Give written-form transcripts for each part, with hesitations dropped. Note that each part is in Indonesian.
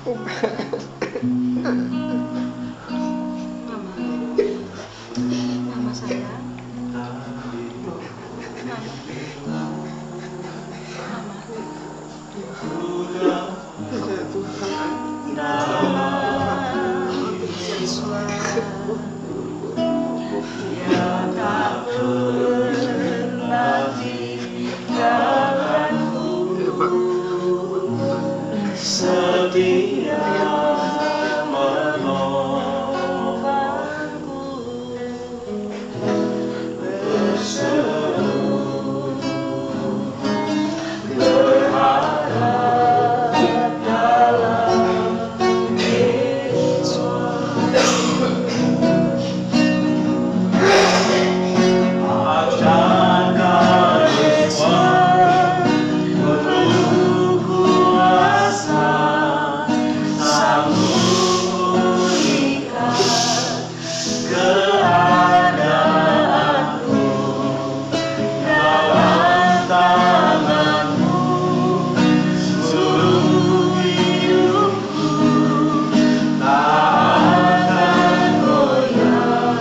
Mama sayang. Setia menolongku, berseru berharap dalam Yesus. Ajarkan Yesus penuh kuasa, sanggup pulihkan keadaanku, dalam tanganmu seluruh hidupku tak akan goyah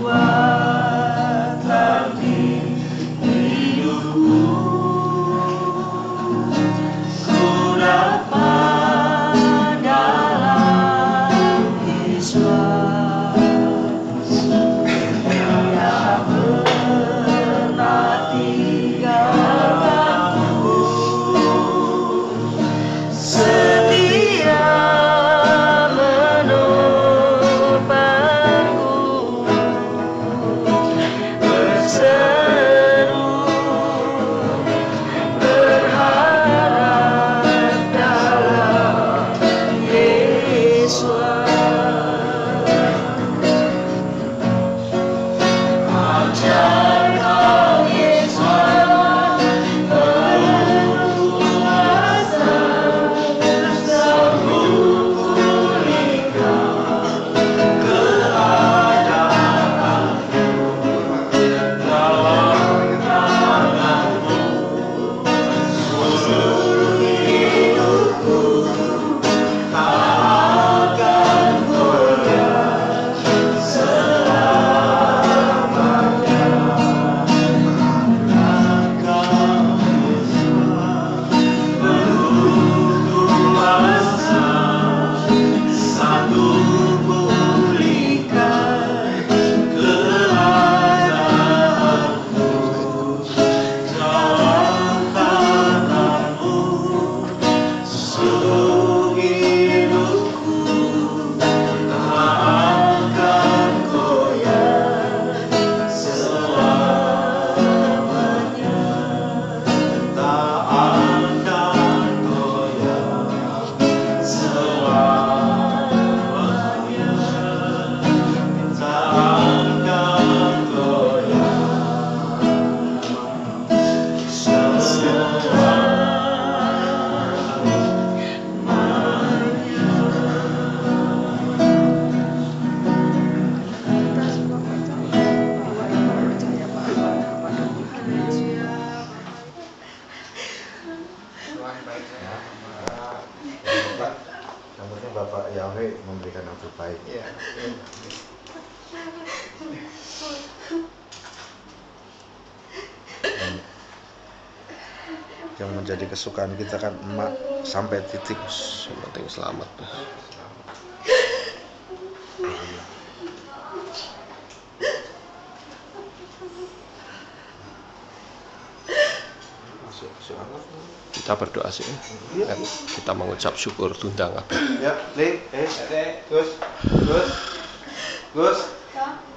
kekuatan di hidupku, ku dapat dalam Yesus yang pernah tinggalkanku, setia menopangku, berseru berharap dalam Yesus. Ajarkan Yesus penuh kuasa, sanggup pulihkan keadaanku, dalam tanganmu seluruh hidupku tak akan goyah selamanya. Ajarkan Yesus penuh kuasa, sanggup pulihkan keadaanku, dalam tanganmu seluruh hidupku tak akan goyah selamanya, tak akan goyah selamanya, tak akan goyah Yang penting Bapak Yahweh memberikan yang terbaik. Yang menjadi kesukaan kita kan emak sampai titik. Yang penting selamat. Kita berdoa sih, kan kita mengucap syukur tundang apa? Ya, Ling, Gus,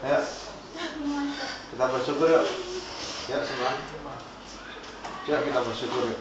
ayo kita bersyukur yuk. Ya semua, ya kita bersyukur yuk.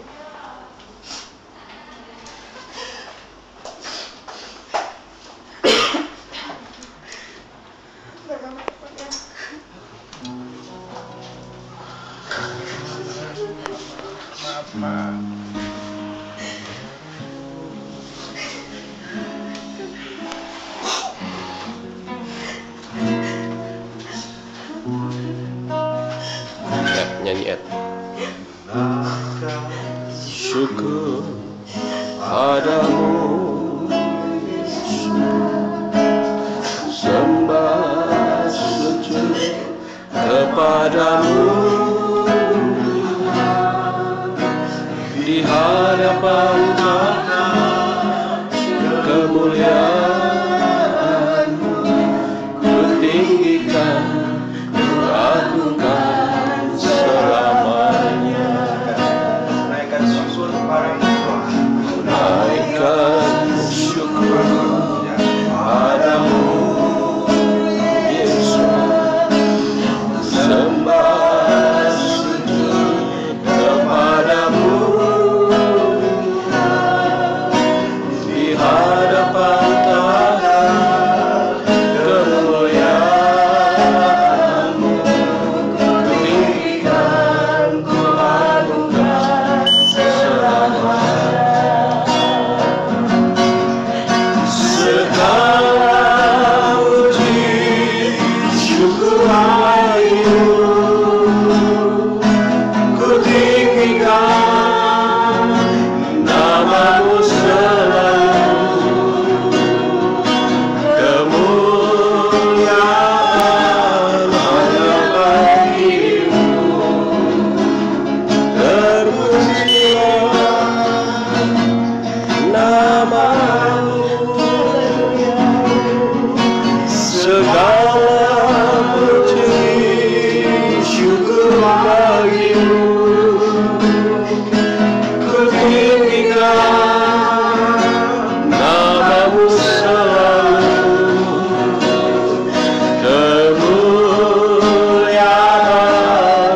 padamu, sembah sujud kepadamu, di hadapan tahta kemuliaan-Mu, ku tinggikan, ku agungkan selamanya. Naikkan syukur padamu, Yesus, sembah sujud kepadamu, di hadapan tahta kemuliaan-Mu, ku tinggikan, ku agungkan selamanya. Segala puji syukur bagimu, ku tinggikan nama-Mu selalu, kemuliaan hanya bagi-Mu, terpujilah nama-Mu. Segala puji syukur bagi-Mu, ku tinggikan nama-Mu selalu, kemuliaan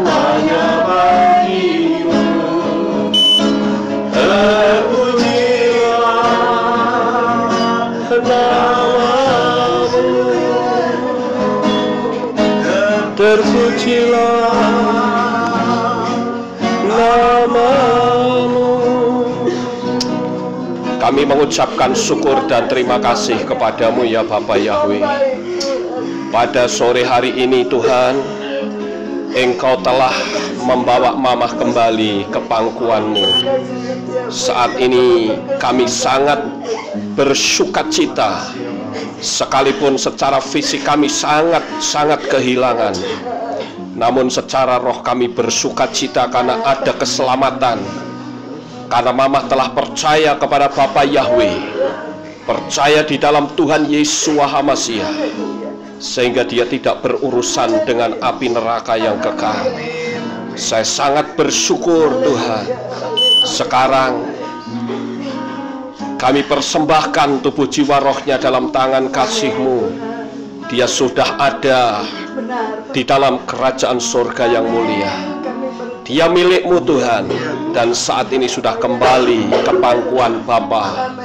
hanya bagi-Mu, terpujilah nama-Mu, terpujilah nama-Mu. Kami mengucapkan syukur dan terima kasih kepadamu ya Bapa Yahweh. Pada sore hari ini Tuhan, Engkau telah membawa Mamah kembali ke pangkuan-Mu. Saat ini kami sangat bersukacita, sekalipun secara fisik kami sangat kehilangan, namun secara roh kami bersukacita karena ada keselamatan, karena Mamah telah percaya kepada Bapa Yahweh, percaya di dalam Tuhan Yeshua HaMasiah, sehingga dia tidak berurusan dengan api neraka yang kekal. Saya sangat bersyukur Tuhan. Sekarang kami persembahkan tubuh jiwa rohnya dalam tangan kasih-Mu. Dia sudah ada di dalam kerajaan surga yang mulia. Dia milik-Mu Tuhan, dan saat ini sudah kembali ke pangkuan Bapa.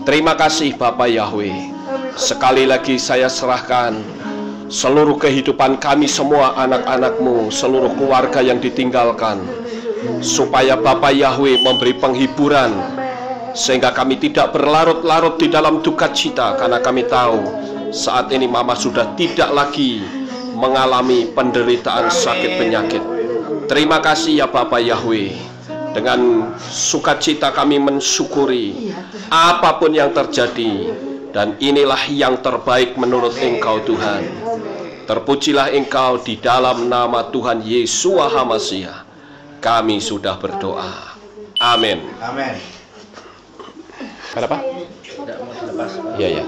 Terima kasih Bapa Yahweh. Sekali lagi saya serahkan seluruh kehidupan kami semua, anak-anak-Mu, seluruh keluarga yang ditinggalkan, supaya Bapa Yahweh memberi penghiburan, sehingga kami tidak berlarut-larut di dalam duka cita, karena kami tahu saat ini Mama sudah tidak lagi mengalami penderitaan sakit penyakit. Terima kasih ya Bapa Yahweh. Dengan sukacita kami mensyukuri apapun yang terjadi, dan inilah yang terbaik menurut Engkau Tuhan. Terpujilah Engkau di dalam nama Tuhan Yeshua HaMasiah. Kami sudah berdoa. Amin. Amin. Kenapa? Iya ya.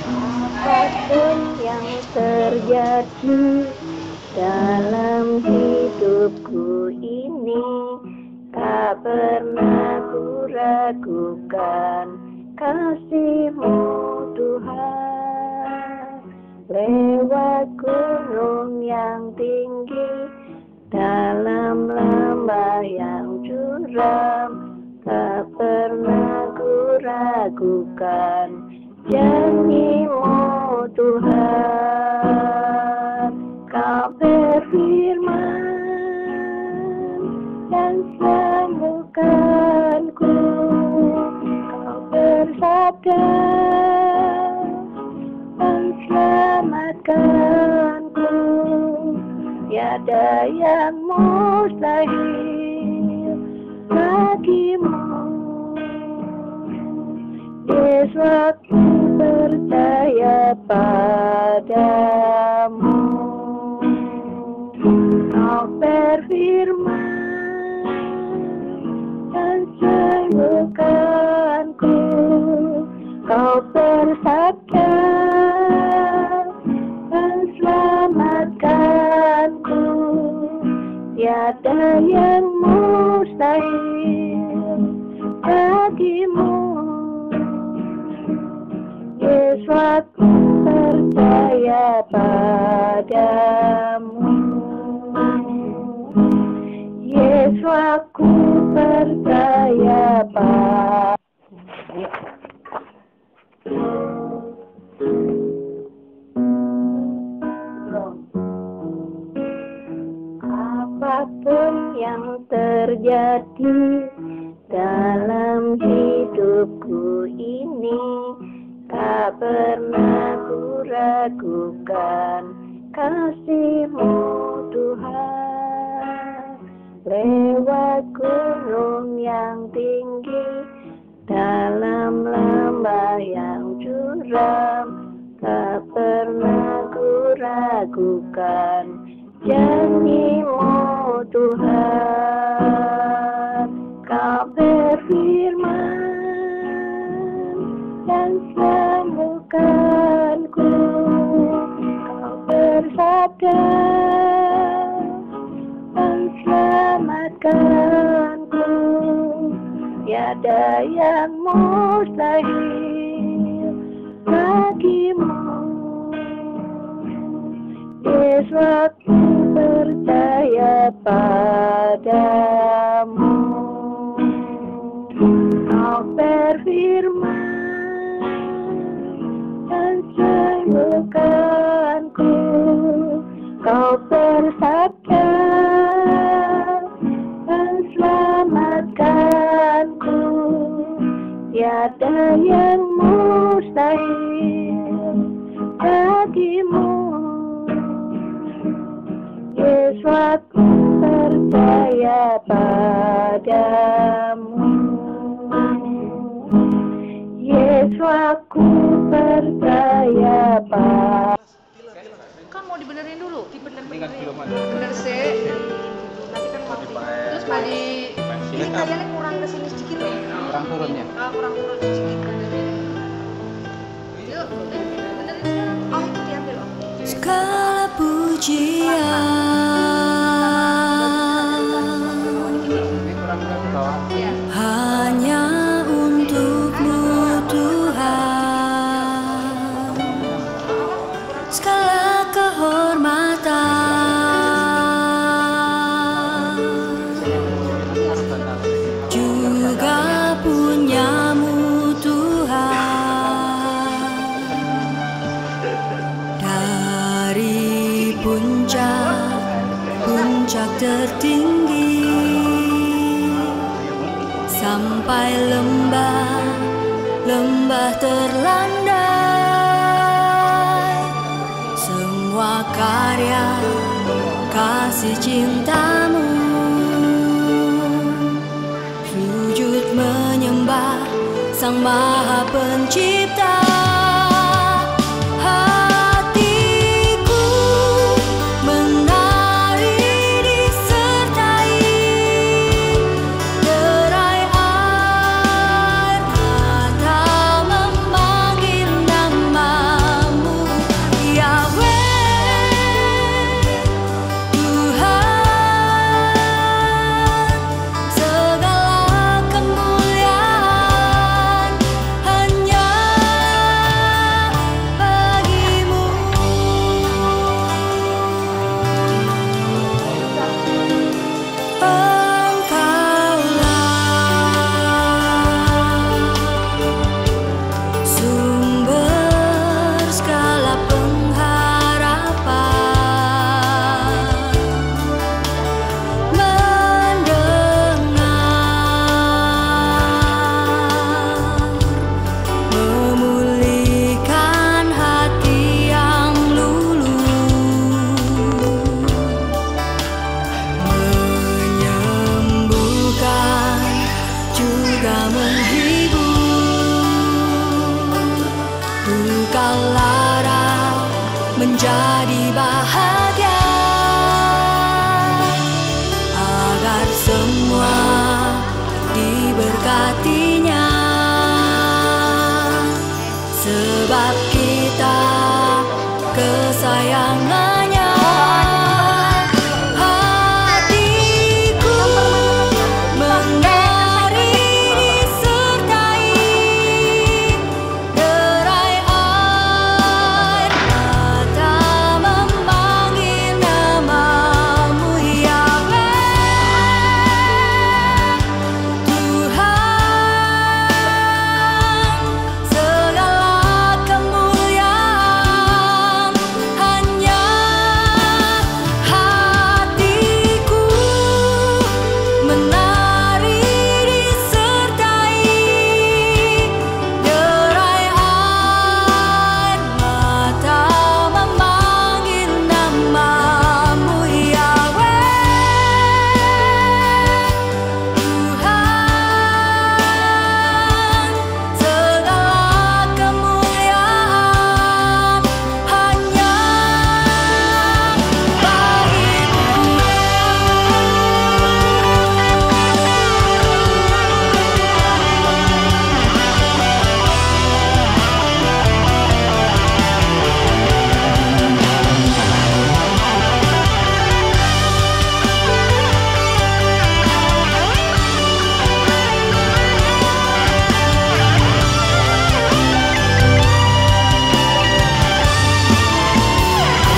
Apapun yang terjadi dalam hidupku ini, tak pernah ku ragukan kasih-Mu Tuhan. Lewat gunung yang tinggi, dalam lembah yang curam, tak pernah ku ragukan janji-Mu Tuhan. Kau berfirman dan sembuhkanku, Kau bersabda dan selamatkanku. Tiada yang mustahil bagimu. Yesus, aku percaya padamu. Kau berfirman dan sembuhkanku. Kau bersabda dan selamatkanku. Tiada yang mustahil bagimu. Yesus, aku percaya padamu. Yesus, aku percaya padamu. Apapun yang terjadi dalam hidupku ini, tak pernah ku ragukan kasih-Mu Tuhan. Lewat gunung yang tinggi, dalam lembah yang curam, tak pernah ku ragukan janji-Mu Tuhan. Kau berfirman dan sembuhkanku. Kau bersabda dan selamatkanku. Tiada yang mustahil bagimu. Yesus, aku percaya padamu. Kau berfirman dan sembuhkanku. Kau bersabda dan selamatkanku. Tiada yang mustahil bagimu. Yesus, aku percaya padamu. Yesus, aku percaya padamu. Kan mau dibenerin dulu, Ingat belum ada. bener sih. Nanti kan mau terus tadi ini kalian kurang kesini sedikit nih. Kurang turun ya? Kurang turun sedikit benerin. Yuk, benerin sekarang. Oh, itu diambil om. Segala pujian Ini kurang ke bawah. Iya. hanya untuk-Mu Tuhan. Segala kehormatan juga punya-Mu Tuhan. Dari puncak tertinggi sampai lembah terlandai, semua karya kasih cinta-Mu menyembah Sang Maha Pencipta. Hatiku menari disertai derai air mata memanggil namamu, Yahweh Tuhan. Segala kemuliaan hanya bagimu. Engkaulah sumber segala pengharapan, mendengar, memulihkan hati yang luluh, menyembuhkan juga menghibur, duka lara menjadi bahagia, agar semua diberkatinya, sebab kita kesayangannya. Hatiku menari disertai derai air mata memanggil namamu, Yahweh Tuhan. Segala kemuliaan hanya hatiku menari disertai derai air mata memanggil namamu, Yahweh Tuhan. Segala kemuliaan hanya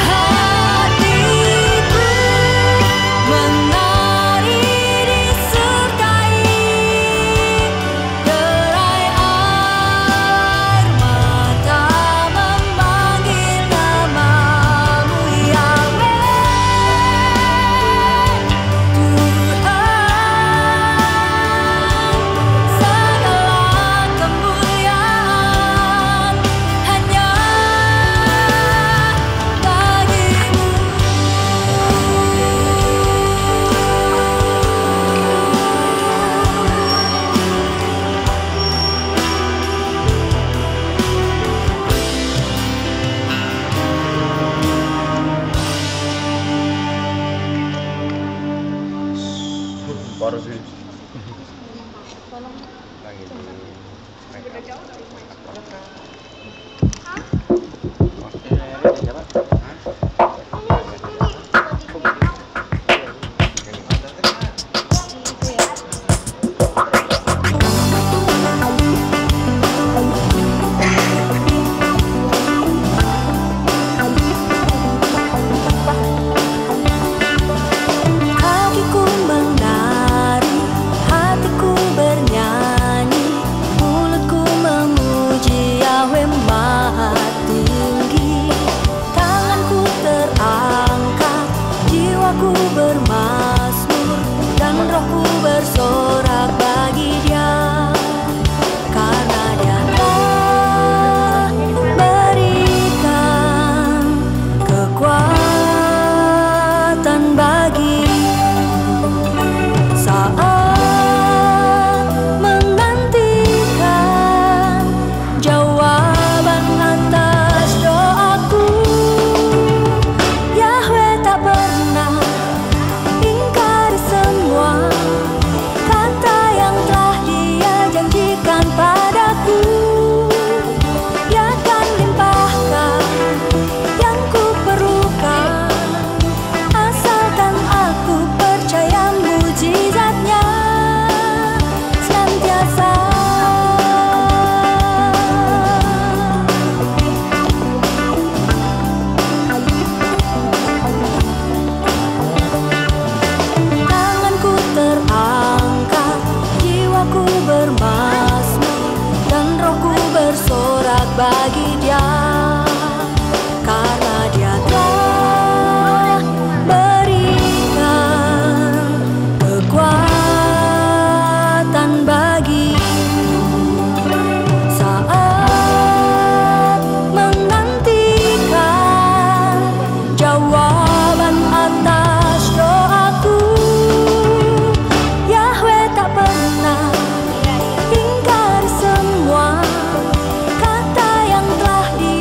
hatiku menari disertai derai air mata memanggil namamu, Yahweh Tuhan. Segala kemuliaan hanya bagimu. Baru sih. Hatiku menari, hatiku bernyanyi, mulutku memuji Yahweh Maha Tinggi. bermazmur dan rohku bersorak bagi Dia, karena Dia telah berikan kekuatan bagiku saat menantikan jawaban atas doaku. Yahweh tak pernah ingkar semua kata yang telah Dia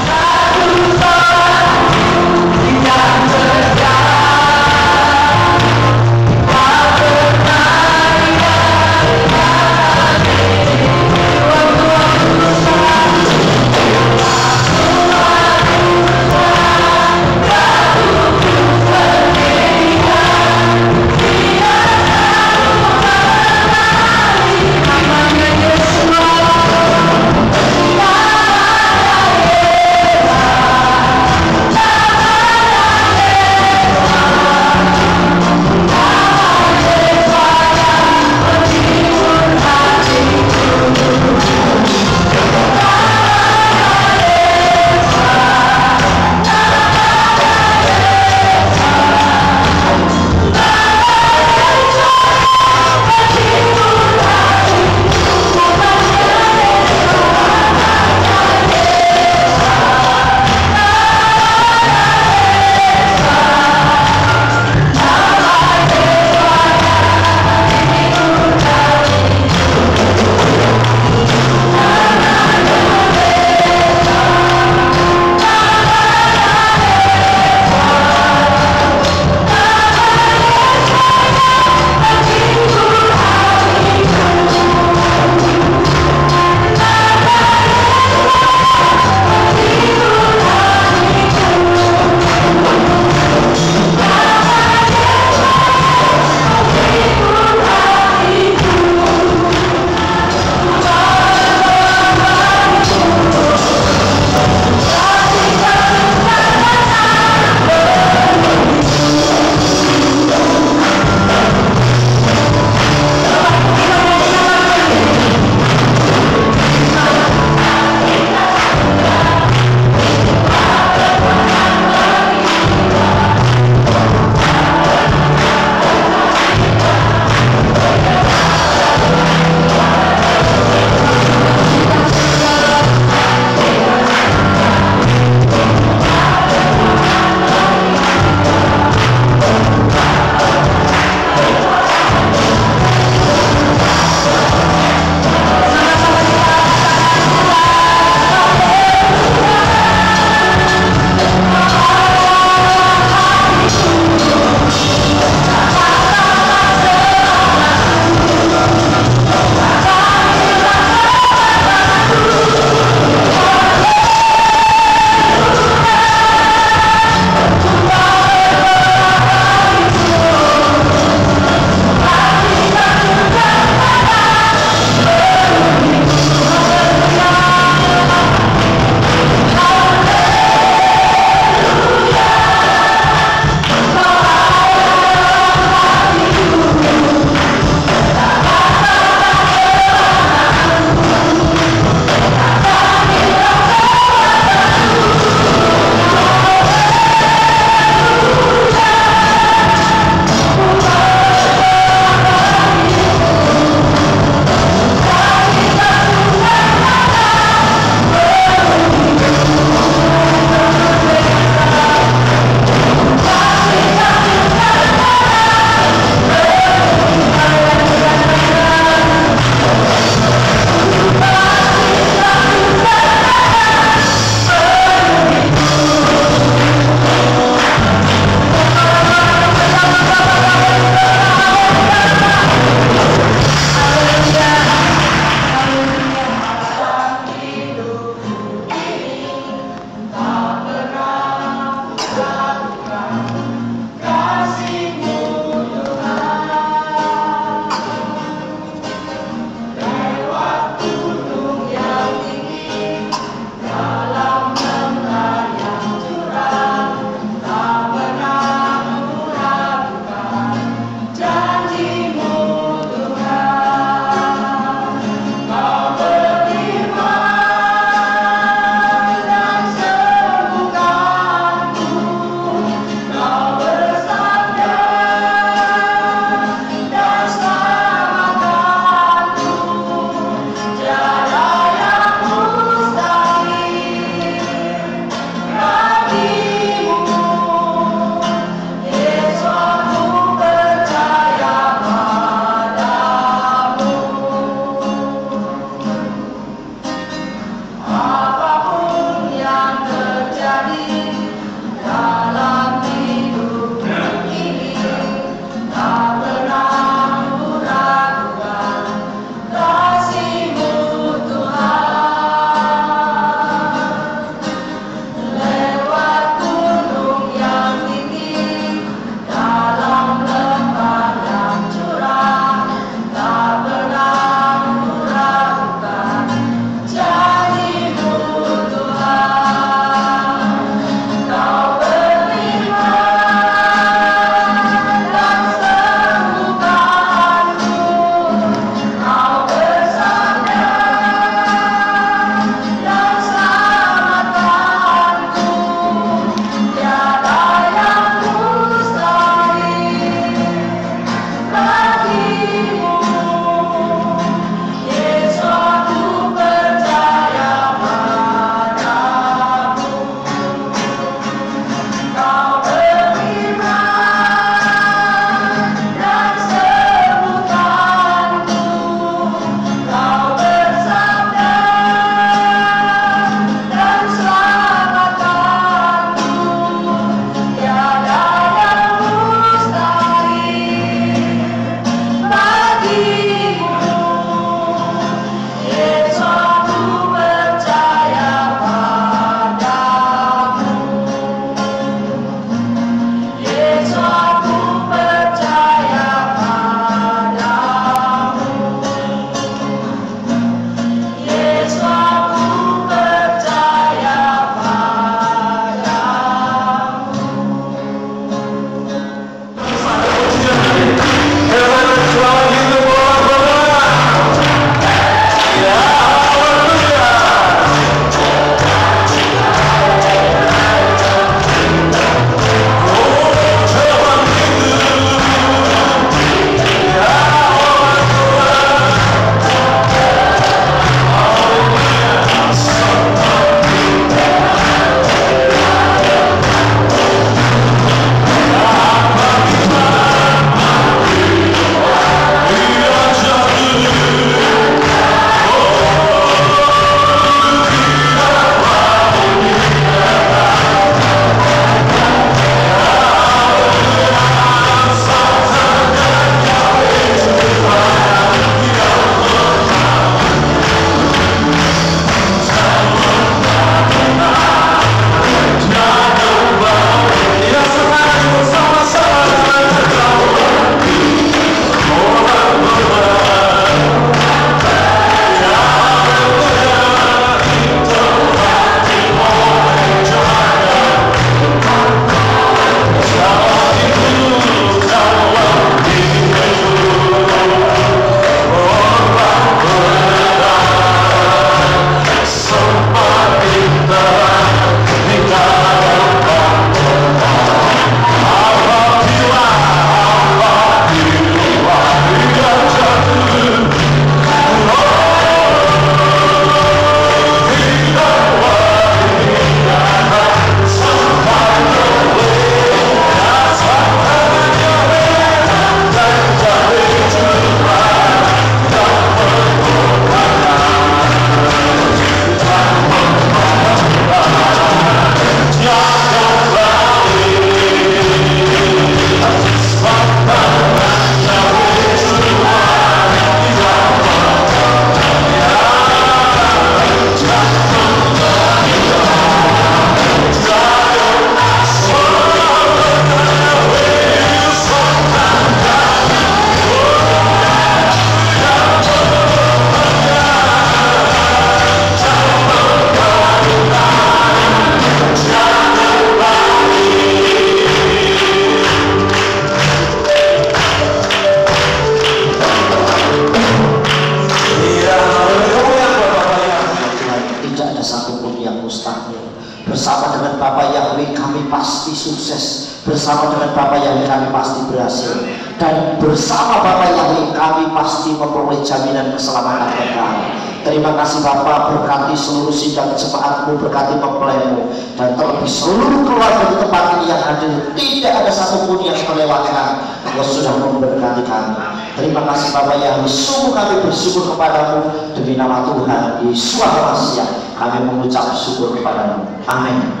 kami pasti berhasil, dan bersama Bapak Yahweh kami pasti memperoleh jaminan keselamatan kekal. Terima kasih Bapak, berkati seluruh sidang jemaat-Mu, berkati mempelai-Mu, dan terlebih seluruh keluarga di tempat ini yang hadir. Tidak ada satupun yang terlewatkan. Engkau sudah memberkati kami. Terima kasih Bapak Yahweh, sungguh kami bersyukur kepadamu. Demi nama Tuhan Yesus Kristus kami mengucap syukur kepadamu. Amin.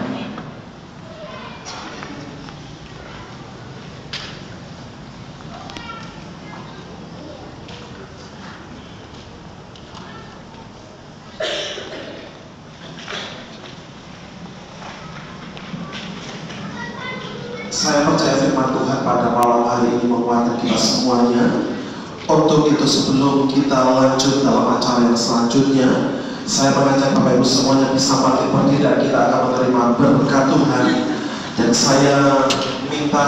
Saya percaya firman Tuhan pada malam hari ini menguatkan kita semuanya. Untuk itu sebelum kita lanjut dalam acara yang selanjutnya, saya mengajak Bapak Ibu semuanya bisa bangkit berdiri dan kita akan menerima berkat Tuhan. Dan saya minta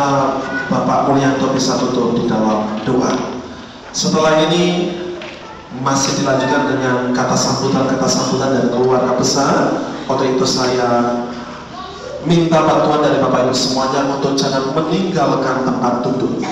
Bapak Mulyanto bisa tutup di dalam doa. Setelah ini masih dilanjutkan dengan kata sambutan dari keluarga besar. Untuk itu saya minta bantuan dari Bapak Ibu semuanya untuk jangan meninggalkan tempat duduk.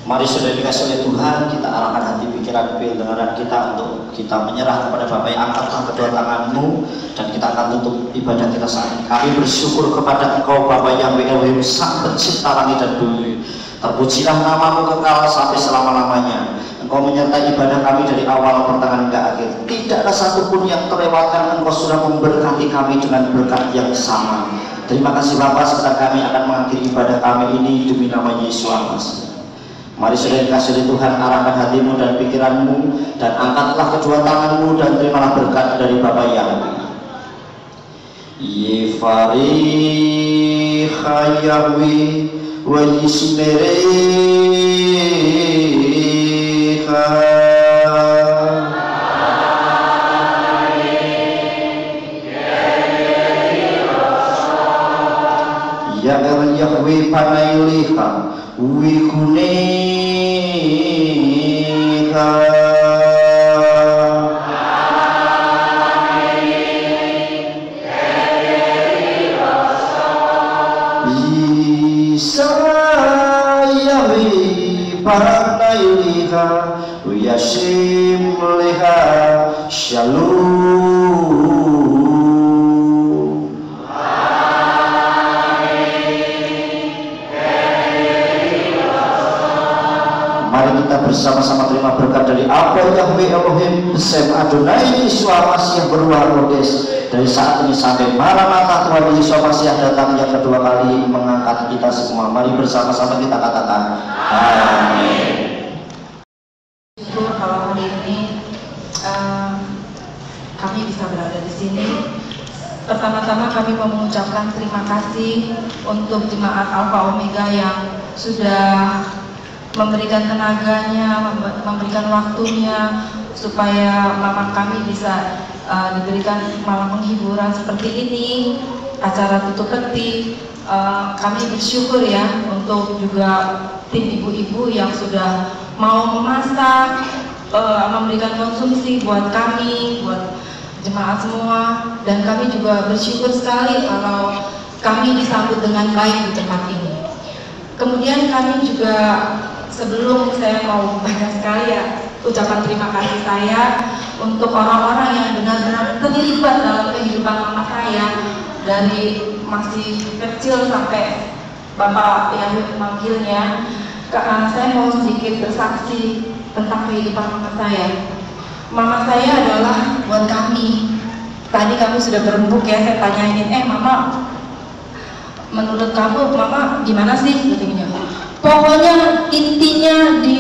Mari saudara dikasih oleh Tuhan, kita arahkan hati, pikiran, pendengaran kita untuk kita menyerah kepada Bapak yang angkatlah kedua tanganmu, dan kita akan tutup ibadah kita saat ini. Kami bersyukur kepada Engkau Bapak Yahweh Elohim Sang Pencipta langit dan bumi. Terpujilah namamu kekal sampai selama-lamanya. Engkau menyertai ibadah kami dari awal pertengahan hingga akhir. Tidak ada satupun yang terlewatkan. Engkau sudah memberkati kami dengan berkat yang sama. Terima kasih Bapak, sekarang kami akan mengakhiri ibadah kami ini demi nama Yesus Kristus. Mari saudara dikasih oleh Tuhan, arahkan hatimu dan pikiranmu, dan angkatlah kedua tanganmu dan terimalah berkat dari Bapa Yahweh. Yefari Yahweh wa yismereha ya Yahweh panailiha wikuneha Yahweh panailiha wiyashim leha shalom. Mari kita bersama-sama terima berkat dari Abba Yahweh Elohim Besem Adonai Yeshua Mashiach beruah Rodes. Dari saat ini sampai Maranatha Tuhan Yesus Mashiach datang yang kedua kali mengangkat kita semua. Mari bersama-sama kita katakan amin. Syukur kalau hari ini kami bisa berada di sini. Pertama-tama kami mau mengucapkan terima kasih untuk jemaat Alpha Omega yang sudah memberikan tenaganya, memberikan waktunya supaya mama kami bisa diberikan malam penghiburan seperti ini, acara tutup peti. Kami bersyukur ya untuk juga tim ibu-ibu yang sudah mau memasak, memberikan konsumsi buat kami, buat jemaat semua, dan kami juga bersyukur sekali kalau kami disambut dengan baik di tempat ini. Kemudian kami juga, sebelum saya mau banyak sekali ya ucapan terima kasih saya untuk orang-orang yang benar-benar terlibat dalam kehidupan mama saya, dari masih kecil sampai Bapak yang memanggilnya. Saya mau sedikit bersaksi tentang kehidupan mama saya. Mama saya adalah buat kami. Tadi kami sudah berembuk ya, saya tanyain, mama, menurut kamu mama gimana sih? Katanya. Pokoknya intinya di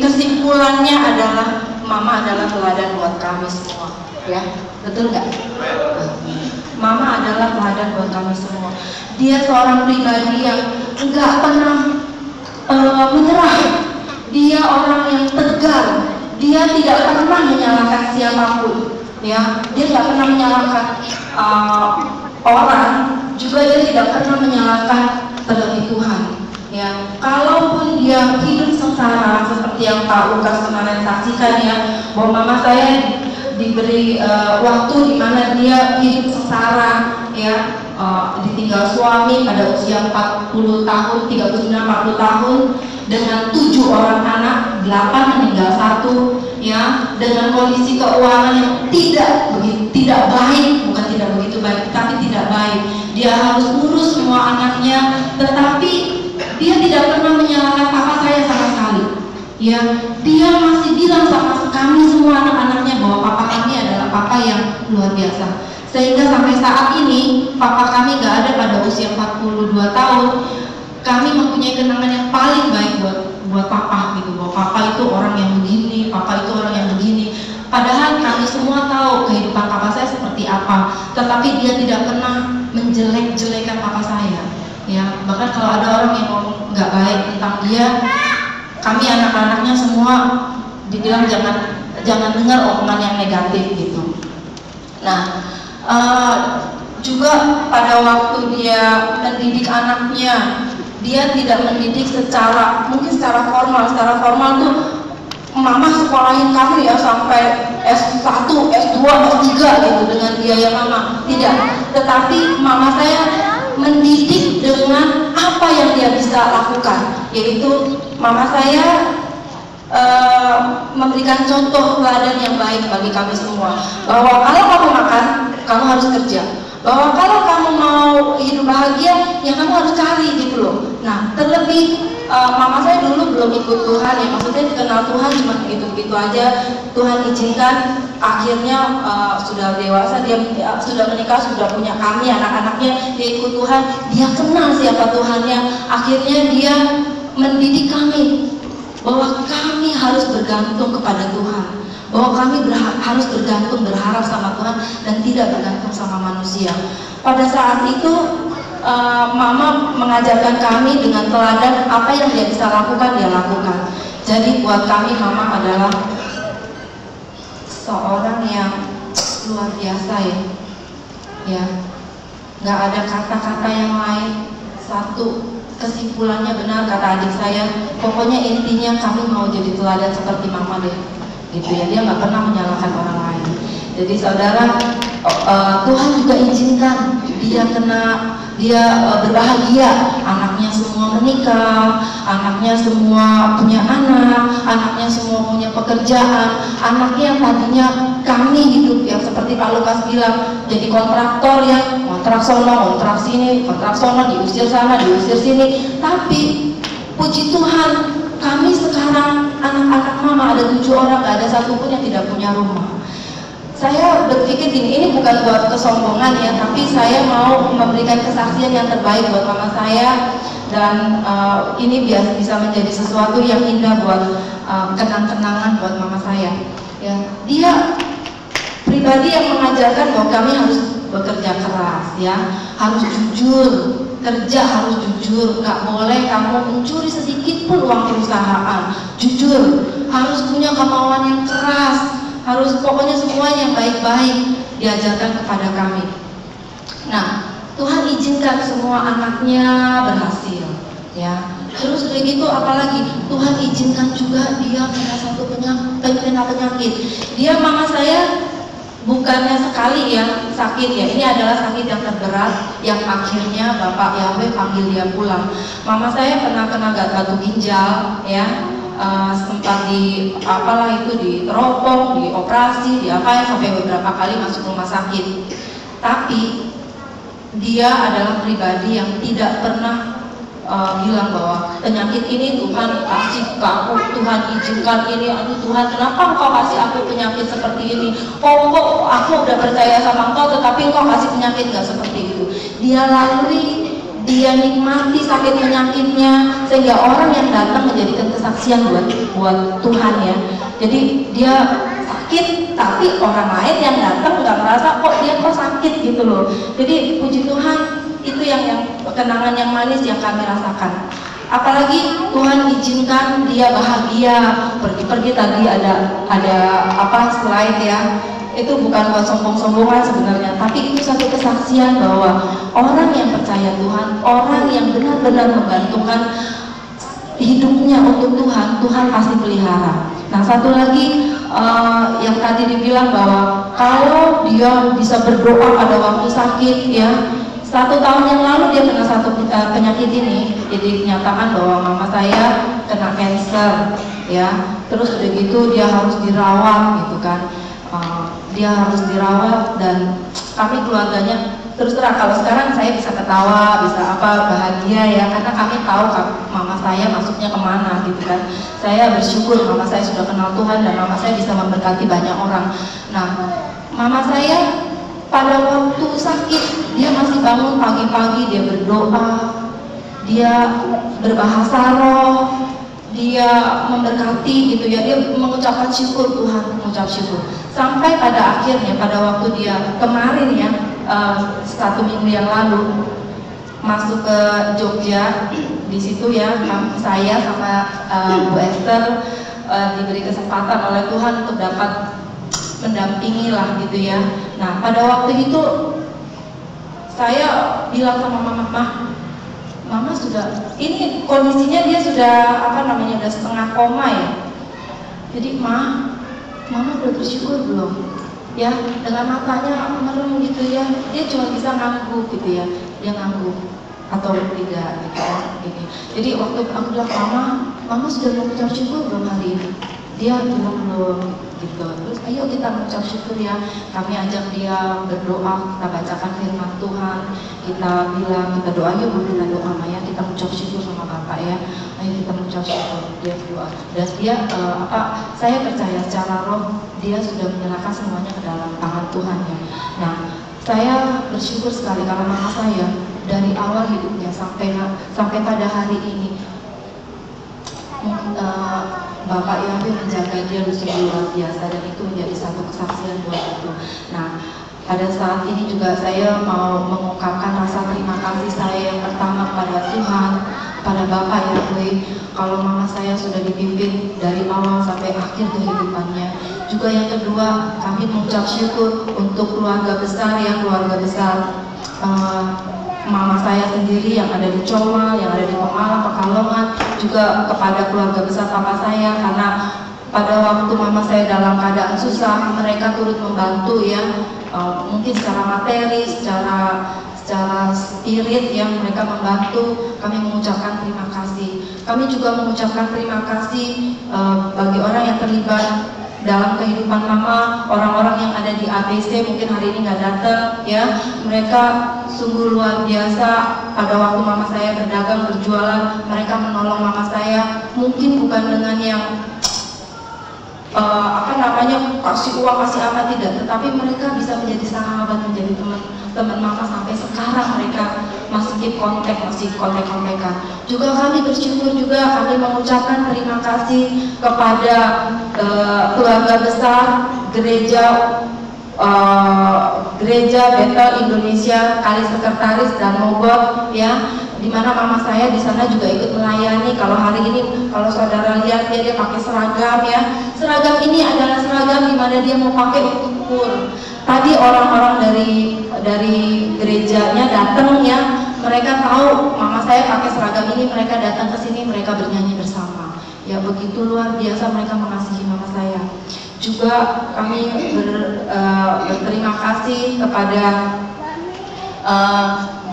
kesimpulannya adalah mama adalah teladan buat kami semua, ya, betul nggak? Mama adalah teladan buat kami semua. Dia seorang pribadi yang nggak pernah menyerah. Dia orang yang tegar. Dia tidak pernah menyalahkan siapapun, ya. Dia tidak pernah menyalahkan orang, juga dia tidak pernah menyalahkan terlebih Tuhan. Ya, kalaupun dia hidup sengsara seperti yang Pak Lukas kemarin saksikan ya, bahwa mama saya diberi waktu di mana dia hidup sengsara, ya, ditinggal suami pada usia 40 tahun, 39-40 tahun, dengan 7 orang anak, 8 meninggal 1, ya, dengan kondisi keuangan yang tidak baik, bukan tidak begitu baik, tapi tidak baik. Dia harus urus semua anaknya, tetapi dia tidak pernah menyalahkan papa saya sama sekali. Ya, dia masih bilang sama kami semua anak-anaknya bahwa papa kami adalah papa yang luar biasa. Sehingga sampai saat ini papa kami gak ada pada usia 42 tahun. Kami mempunyai kenangan yang paling baik buat papa gitu, bahwa papa itu orang yang begini, papa itu orang yang begini. Padahal kami semua tahu kehidupan papa saya seperti apa, tetapi dia tidak pernah menjelek-jelekan papa saya. Ya, bahkan kalau ada orang yang ngomong nggak baik tentang dia, kami anak-anaknya semua dibilang jangan dengar omongan yang negatif gitu. Nah, juga pada waktu dia mendidik anaknya, dia tidak mendidik secara formal. Secara formal tuh mama sekolahin kamu ya sampai S1, S2, S3 gitu dengan biaya mama. Tidak, tetapi mama saya mendidik dengan apa yang dia bisa lakukan, yaitu mama saya memberikan contoh teladan yang baik bagi kami semua, bahwa kalau kamu makan, kamu harus kerja, bahwa kalau kamu mau hidup bahagia, ya kamu harus cari gitu loh. Nah, terlebih mama saya dulu belum ikut Tuhan, ya maksudnya kenal Tuhan cuma begitu-begitu aja. Tuhan izinkan, akhirnya sudah dewasa, dia sudah menikah, sudah punya kami anak-anaknya, dia ikut Tuhan, dia kenal siapa Tuhannya. Akhirnya dia mendidik kami bahwa kami harus bergantung kepada Tuhan, bahwa kami harus bergantung, berharap sama Tuhan dan tidak bergantung sama manusia. Pada saat itu mama mengajarkan kami dengan teladan apa yang dia bisa lakukan, dia lakukan. Jadi buat kami mama adalah seorang yang luar biasa ya, nggak ada kata-kata yang lain. Satu kesimpulannya benar kata adik saya, pokoknya intinya kami mau jadi teladan seperti mama deh, gitu ya. Dia nggak pernah menyalahkan orang lain. Jadi saudara, Tuhan juga izinkan dia berbahagia, anaknya semua menikah, anaknya semua punya anak, anaknya semua punya pekerjaan. Anaknya yang tadinya kami hidup yang seperti Pak Lukas bilang, jadi kontraktor ya, kontrak sono, kontrak sini, kontrak sono, diusir sana, diusir sini. Tapi puji Tuhan, kami sekarang anak-anak mama ada 7 orang, gak ada satupun yang tidak punya rumah. Saya berpikir ini bukan buat kesombongan ya, tapi saya mau memberikan kesaksian yang terbaik buat mama saya, dan ini biar bisa menjadi sesuatu yang indah buat kenang-kenangan buat mama saya. Ya, dia pribadi yang mengajarkan bahwa kami harus bekerja keras, ya, harus jujur, kerja harus jujur, nggak boleh kamu mencuri sedikit pun uang perusahaan, jujur, harus punya kemauan yang keras. Harus pokoknya semuanya yang baik-baik diajarkan kepada kami. Nah, Tuhan izinkan semua anaknya berhasil, ya. Terus udah gitu apalagi Tuhan izinkan juga dia kena satu penyakit. Dia mama saya bukannya sekali ya sakit ya, ini adalah sakit yang terberat yang akhirnya Bapak Yahweh panggil dia pulang. Mama saya pernah kena batu ginjal ya. Sempat diteropong, dioperasi, sampai beberapa kali masuk rumah sakit. Tapi dia adalah pribadi yang tidak pernah bilang bahwa penyakit ini Tuhan kasih ke aku, Tuhan izinkan ini, aduh Tuhan kenapa Engkau kasih aku penyakit seperti ini? Kok aku udah percaya sama Engkau tetapi Engkau kasih penyakit, gak seperti itu. Dia lalui, dia nikmati sakit penyakitnya sehingga orang yang datang menjadikan kesaksian buat Tuhan ya. Jadi dia sakit tapi orang lain yang datang nggak merasa kok dia sakit gitu loh. Jadi puji Tuhan, itu yang kenangan yang manis yang kami rasakan. Apalagi Tuhan izinkan dia bahagia, pergi-pergi tadi ada slide ya. Itu bukan buat sombong-sombongan sebenarnya, tapi itu satu kesaksian bahwa orang yang percaya Tuhan, orang yang benar-benar menggantungkan hidupnya untuk Tuhan, Tuhan pasti pelihara. Nah, satu lagi yang tadi dibilang bahwa kalau dia bisa berdoa pada waktu sakit ya, 1 tahun yang lalu dia kena satu penyakit ini, jadi dinyatakan bahwa mama saya kena cancer, ya. Terus udah gitu dia harus dirawat, gitu kan. Dia harus dirawat dan kami keluarganya terus terang kalau sekarang saya bisa ketawa, bisa apa, bahagia ya, karena kami tahu mama saya masuknya kemana, gitu kan. Saya bersyukur mama saya sudah kenal Tuhan dan mama saya bisa memberkati banyak orang. Nah, mama saya pada waktu sakit dia masih bangun pagi-pagi, dia berdoa, dia berbahasa roh, dia memberkati, gitu ya, dia mengucapkan syukur Tuhan, mengucap syukur. Sampai pada akhirnya pada waktu dia kemarin ya, 1 minggu yang lalu masuk ke Jogja, di situ ya saya sama Bu Esther diberi kesempatan oleh Tuhan untuk dapat mendampingi lah, gitu ya. Nah, pada waktu itu saya bilang sama mama sudah, ini kondisinya dia sudah udah setengah koma ya. Jadi mama udah bersyukur belum? Ya, dengan matanya merem gitu ya, dia cuma bisa ngangguk gitu ya, dia ngangguk atau tidak gitu ya, gini. Jadi waktu aku bilang mama sudah mengucap syukur belum hari ini? Dia bilang belum, gitu. Terus ayo kita mengucap syukur ya, kami ajak dia berdoa, kita bacakan firman Tuhan, kita bilang kita doa yuk, kita doa ya, kita mengucap syukur sama Bapak ya, ayo kita mengucap syukur. Dia berdoa dan dia saya percaya secara roh dia sudah menyerahkan semuanya ke dalam tangan Tuhan ya. Nah, saya bersyukur sekali karena mama saya dari awal hidupnya sampai pada hari ini Bapak Yahweh menjaga dia sungguh luar biasa dan itu menjadi satu kesaksian buat itu. Nah, pada saat ini juga saya mau mengungkapkan rasa terima kasih saya yang pertama kepada Tuhan, pada Bapak Yahweh. Kalau mama saya sudah dipimpin dari awal sampai akhir kehidupannya. Juga yang kedua, kami mengucap syukur untuk keluarga besar mama saya sendiri yang ada di Coma, yang ada di Pemalang, Pekalongan, juga kepada keluarga besar papa saya, karena pada waktu mama saya dalam keadaan susah, mereka turut membantu ya, mungkin secara materi, secara spirit yang mereka membantu. Kami mengucapkan terima kasih. Kami juga mengucapkan terima kasih bagi orang yang terlibat dalam kehidupan mama, orang-orang yang ada di ABC mungkin hari ini nggak datang ya, mereka sungguh luar biasa. Pada waktu mama saya berdagang, berjualan, mereka menolong mama saya, mungkin bukan dengan yang kasih uang, kasih apa, tidak, tetapi mereka bisa menjadi sahabat, menjadi teman mama sampai sekarang. Mereka masih keep kontak, kontak-kontakan. Juga kami bersyukur juga, kami mengucapkan terima kasih kepada keluarga besar gereja Bethel Indonesia, Kali Sekretaris dan Mogot ya, di mana mama saya di sana juga ikut melayani. Kalau hari ini, kalau saudara lihat dia pakai seragam ya. Seragam ini adalah seragam di mana dia mau pakai untuk kur. Tadi orang-orang dari gerejanya datang ya, mereka tahu mama saya pakai seragam ini, mereka datang ke sini, mereka bernyanyi bersama. Ya begitu luar biasa mereka mengasihi mama saya. Juga kami berterima kasih kepada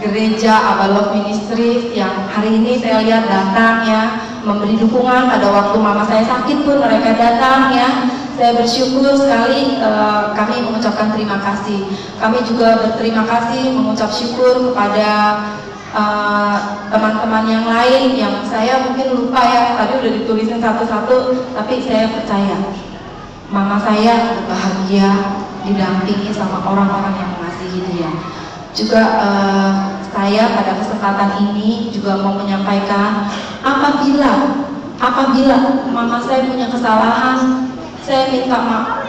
gereja Abalok Ministry yang hari ini saya lihat datang ya, memberi dukungan. Pada waktu mama saya sakit pun mereka datang ya. Saya bersyukur sekali, kami mengucapkan terima kasih. Kami juga berterima kasih, mengucap syukur kepada teman-teman yang lain yang saya mungkin lupa ya, tadi udah ditulisin satu-satu, tapi saya percaya mama saya bahagia didampingi sama orang-orang yang mengasihi dia. Juga saya pada kesempatan ini juga mau menyampaikan, apabila mama saya punya kesalahan, saya minta maaf.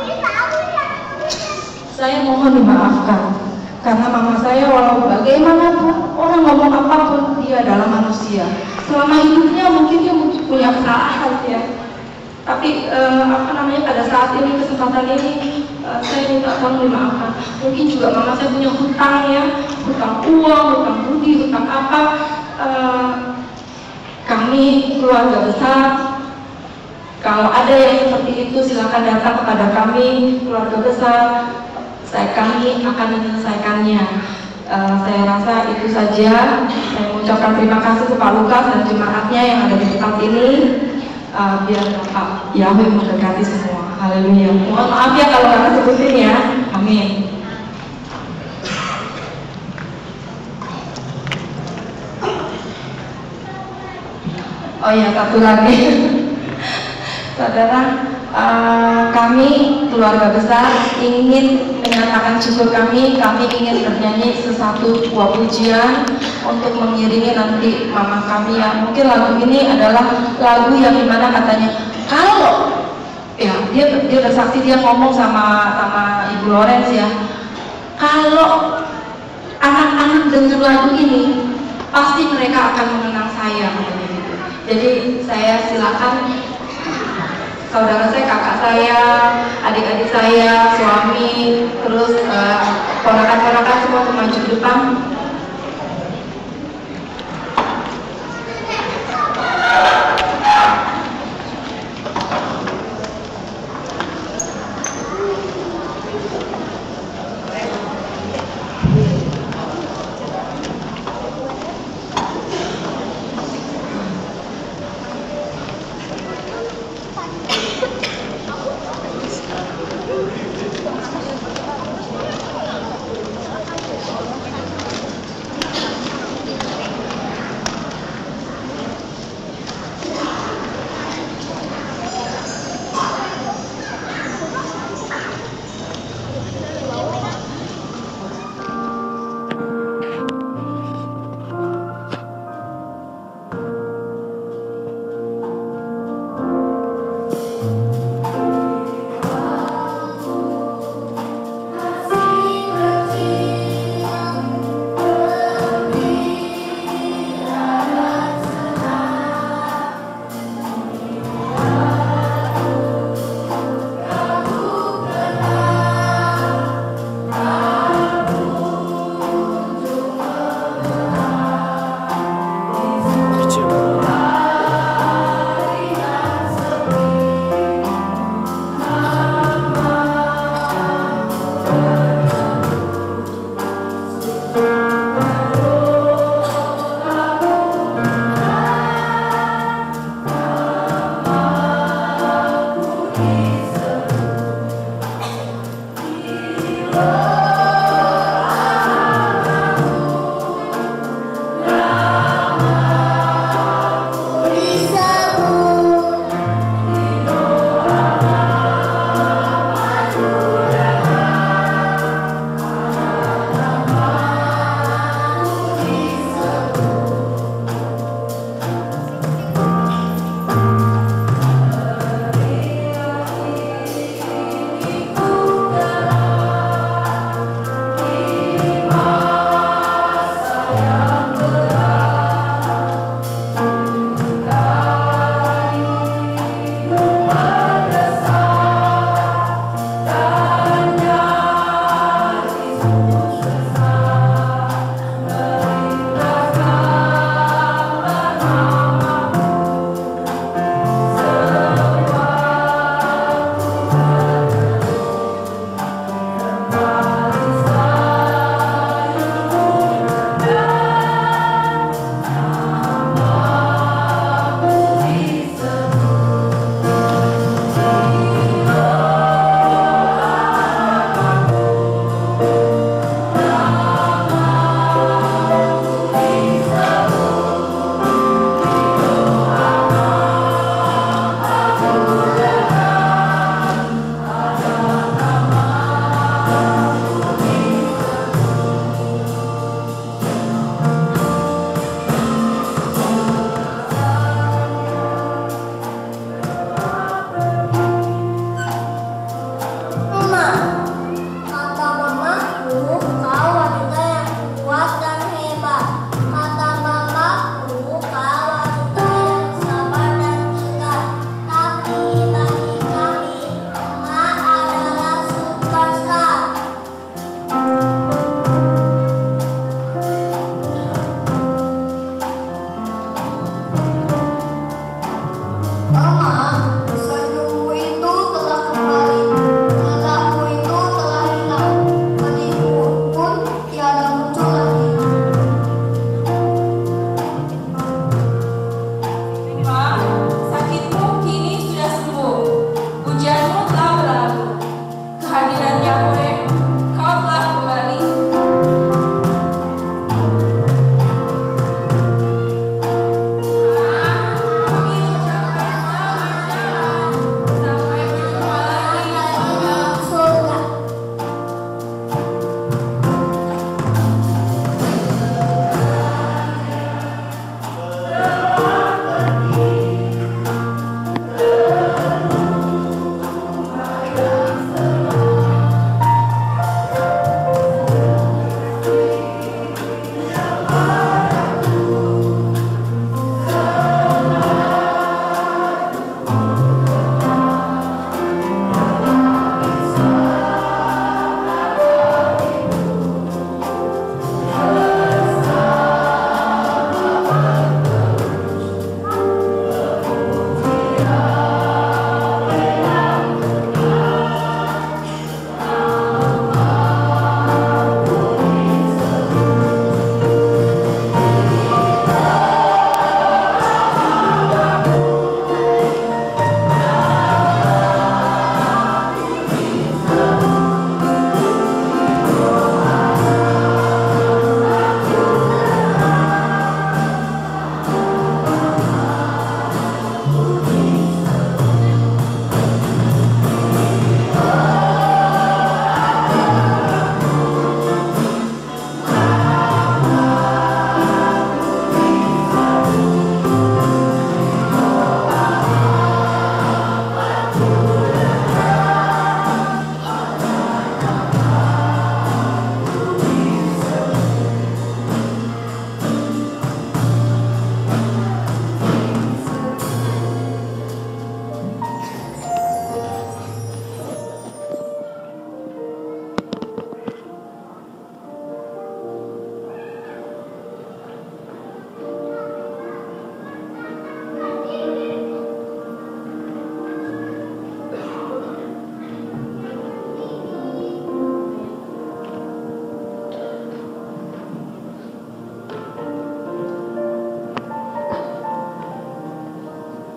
Saya mohon dimaafkan, karena mama saya walau bagaimanapun orang ngomong apapun, dia adalah manusia. Selama hidupnya mungkin dia punya kesalahan ya. Tapi pada saat ini, kesempatan ini, saya minta tolong dimaafkan. Mungkin juga mama saya punya hutang ya, hutang uang, hutang budi, hutang apa. Kami keluarga besar, kalau ada yang seperti itu silakan datang kepada kami keluarga besar. Kami akan menyelesaikannya. Saya rasa itu saja. Saya mengucapkan terima kasih ke Pak Lukas dan jemaatnya yang ada di tempat ini. Biar Pak Yahweh memberkati semua. Haleluya. Mohon maaf ya kalau nggak sebutin ya. Amin. Oh ya, satu lagi. Saudara, kami keluarga besar ingin menyatakan syukur kami ingin bernyanyi sesatu buah pujian untuk mengiringi nanti mama kami yang mungkin lagu ini adalah lagu yang dimana katanya kalau ya dia bersaksi, dia ngomong sama Ibu Lawrence ya, kalau anak-anak dengar lagu ini pasti mereka akan mengenang saya gitu. Jadi saya silakan saudara saya, kakak saya, adik-adik saya, suami, terus ponakan-ponakan semua untuk maju ke depan.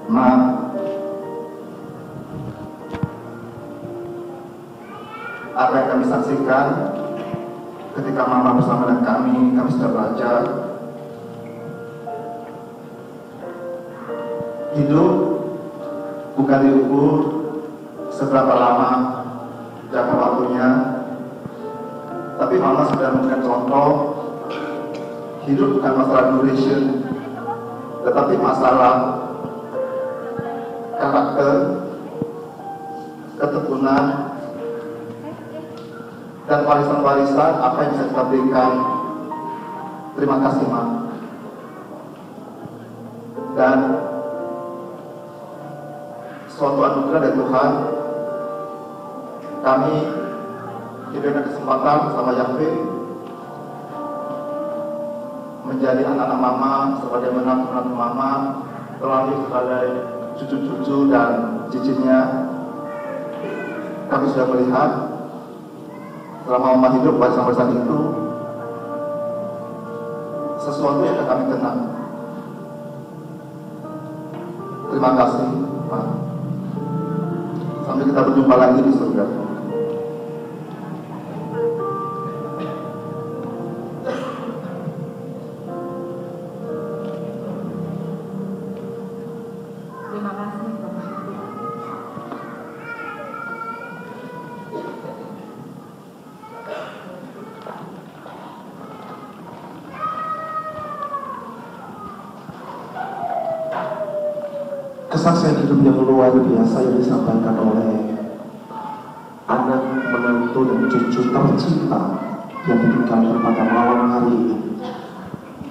Ma, apa yang kami saksikan ketika Mama bersama dengan kami sudah belajar hidup bukan diukur seberapa lama jangka waktunya, tapi Mama sudah memberikan contoh hidup bukan masalah duration, tetapi masalah karakter, ketekunan, dan warisan-warisan apa yang bisa kita berikan. Terima kasih, Ma. Dan suatu anugerah dari Tuhan, kami diberikan kesempatan bersama Yahweh menjadi anak-anak Mama, sebagai menantu Mama, terlebih sebagai cucu-cucu dan cicitnya. Kami sudah melihat selama Mama hidup warisan-warisan itu sesuatu yang kami kenal. Terima kasih, Pak. Sampai kita berjumpa lagi di surga. Terima kasih, Bapak. Kesaksian hidup yang luar biasa yang disampaikan oleh anak, menantu, dan cucu tercinta yang ditinggalkan pada malam hari ini.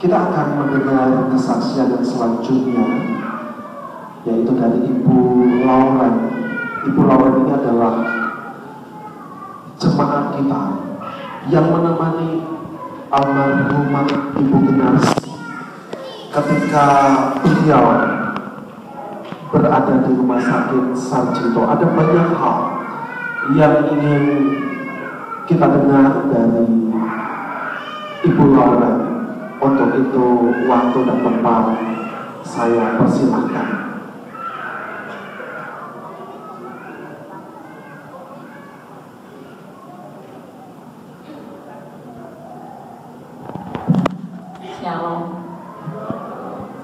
Kita akan mendengar kesaksian yang selanjutnya, yaitu dari Ibu Lauren. Ibu Lauren ini adalah jemaat kita yang menemani almarhumah Ibu Ginarsi ketika beliau berada di rumah sakit Sarjito. Ada banyak hal yang ingin kita dengar dari Ibu Lauren. Untuk itu waktu dan tempat saya persilahkan. Shalom.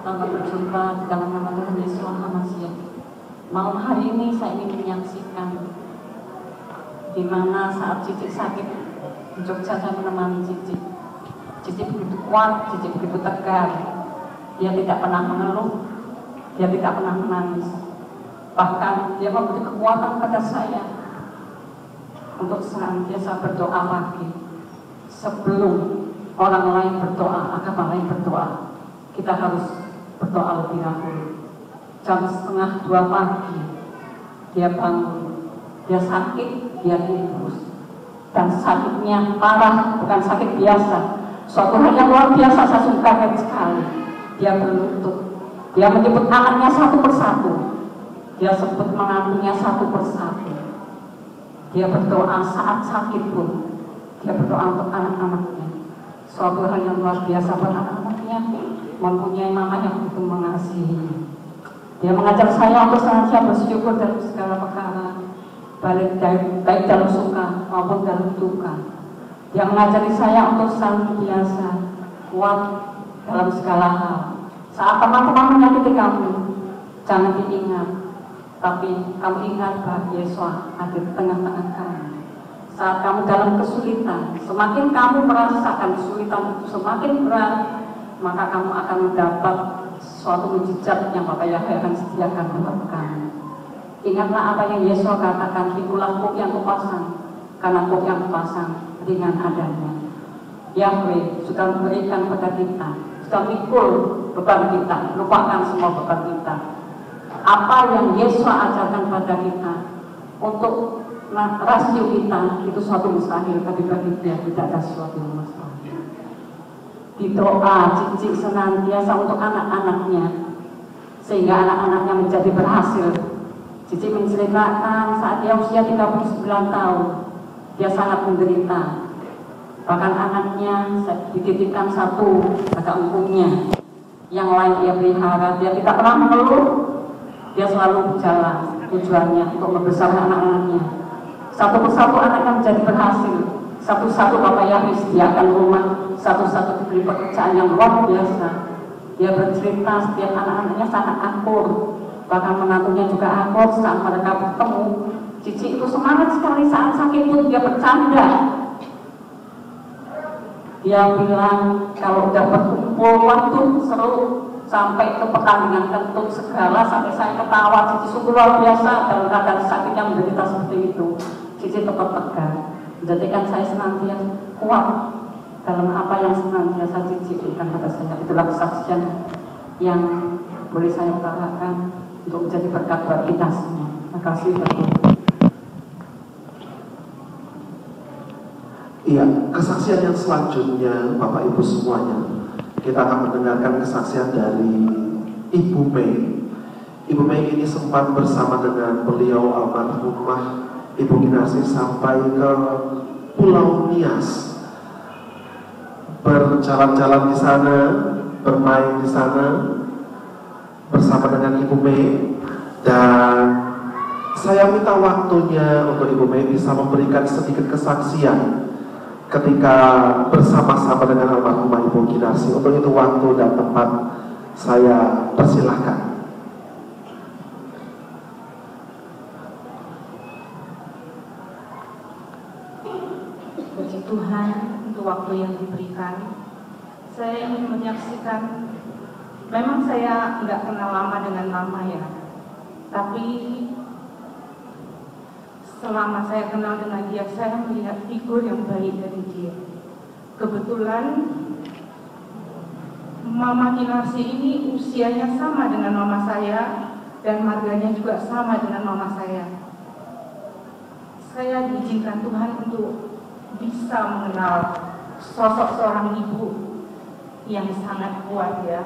Selamat berjumpa dalam nama Tuhan Yesus Hamasiah. Malam hari ini saya ingin menyaksikan di mana saat Cici sakit di Jogja, saya menemani Cici. Cici begitu kuat, Cici begitu tegar. Dia tidak pernah mengeluh, dia tidak pernah menangis. Bahkan dia memberi kekuatan pada saya untuk senantiasa berdoa pagi. Sebelum orang lain berdoa, agama lain berdoa, kita harus berdoa lebih dahulu. Jam 1:30 pagi dia bangun, dia sakit, dia infus, dan sakitnya parah, bukan sakit biasa. Suatu hal yang luar biasa, saya sungguh kaget sekali. Dia berlutut, dia menyebut anaknya satu persatu, dia sebut menantunya satu persatu. Dia berdoa saat sakit pun, dia berdoa untuk anak-anaknya. Suatu hal yang luar biasa buat anak-anaknya, mempunyai mama yang begitu mengasihi. Dia mengajar saya untuk senantiasa bersyukur dalam segala perkara, baik dalam suka maupun dalam duka. Dia mengajari saya untuk senantiasa kuat dalam segala hal. Saat teman-teman menyakiti kamu, jangan diingat, tapi kamu ingat bahwa Yesus ada di tengah-tengah kamu. Saat kamu dalam kesulitan, semakin kamu merasakan kesulitan itu semakin berat, maka kamu akan mendapat suatu mujizat yang Bapak Yahweh akan sediakan buat kamu. Ingatlah apa yang Yesus katakan, ikulah kuk yang kupasang, karena kuk yang kupasang ringan adanya. Yahweh sudah memberikan kepada kita, sudah mikul beban kita, lupakan semua beban kita. Apa yang Yesus ajarkan pada kita untuk rasio kita itu suatu mustahil, tapi bagi dia tidak ada sesuatu yang mustahil. Di doa Cici senantiasa untuk anak-anaknya, sehingga anak-anaknya menjadi berhasil. Cici menceritakan saat dia usia 39 tahun, dia sangat menderita. Bahkan anaknya dititipkan satu agak empuknya, yang lain dia pelihara. Dia tidak pernah mengeluh, Dia selalu berjalan tujuannya untuk membesarkan anak-anaknya. Satu persatu anaknya menjadi berhasil. Satu-satu Bapak Yaris disediakan rumah, satu-satu diberi pekerjaan yang luar biasa. Dia bercerita setiap anak-anaknya sangat akur, bahkan menantunya juga akur. Saat mereka bertemu, Cici itu semangat sekali. Saat sakit pun dia bercanda. Dia bilang kalau udah berkumpul waktu seru sampai ke pertandingan kentut segala, sampai saya ketawa. Cici sungguh luar biasa dalam keadaan sakitnya menderita seperti itu. Cici tetap tegar, menjadikan saya senantiasa kuat dalam apa yang senantiasa Cici berikan pada saya. Itulah kesaksian yang boleh saya utarakan untuk menjadi berkat buat kita semua. Terima kasih betul. Iya, kesaksian yang selanjutnya Bapak Ibu semuanya, kita akan mendengarkan kesaksian dari Ibu Mei. Ibu Mei ini sempat bersama dengan beliau almarhumah Ibu Kinarsi sampai ke Pulau Nias, berjalan-jalan di sana, bermain di sana bersama dengan Ibu Mei. Dan saya minta waktunya untuk Ibu Mei bisa memberikan sedikit kesaksian ketika bersama-sama dengan almarhumah Ibu Kinarsi. Untuk itu waktu dan tempat saya persilahkan. Puji Tuhan untuk waktu yang diberikan. Saya ingin menyaksikan, memang saya nggak kenal lama dengan Mama ya, tapi selama saya kenal dengan dia, saya melihat figur yang baik dari dia. Kebetulan Mama Kinarsi ini usianya sama dengan mama saya, dan marganya juga sama dengan mama saya. Saya diizinkan Tuhan untuk bisa mengenal sosok seorang ibu yang sangat kuat ya.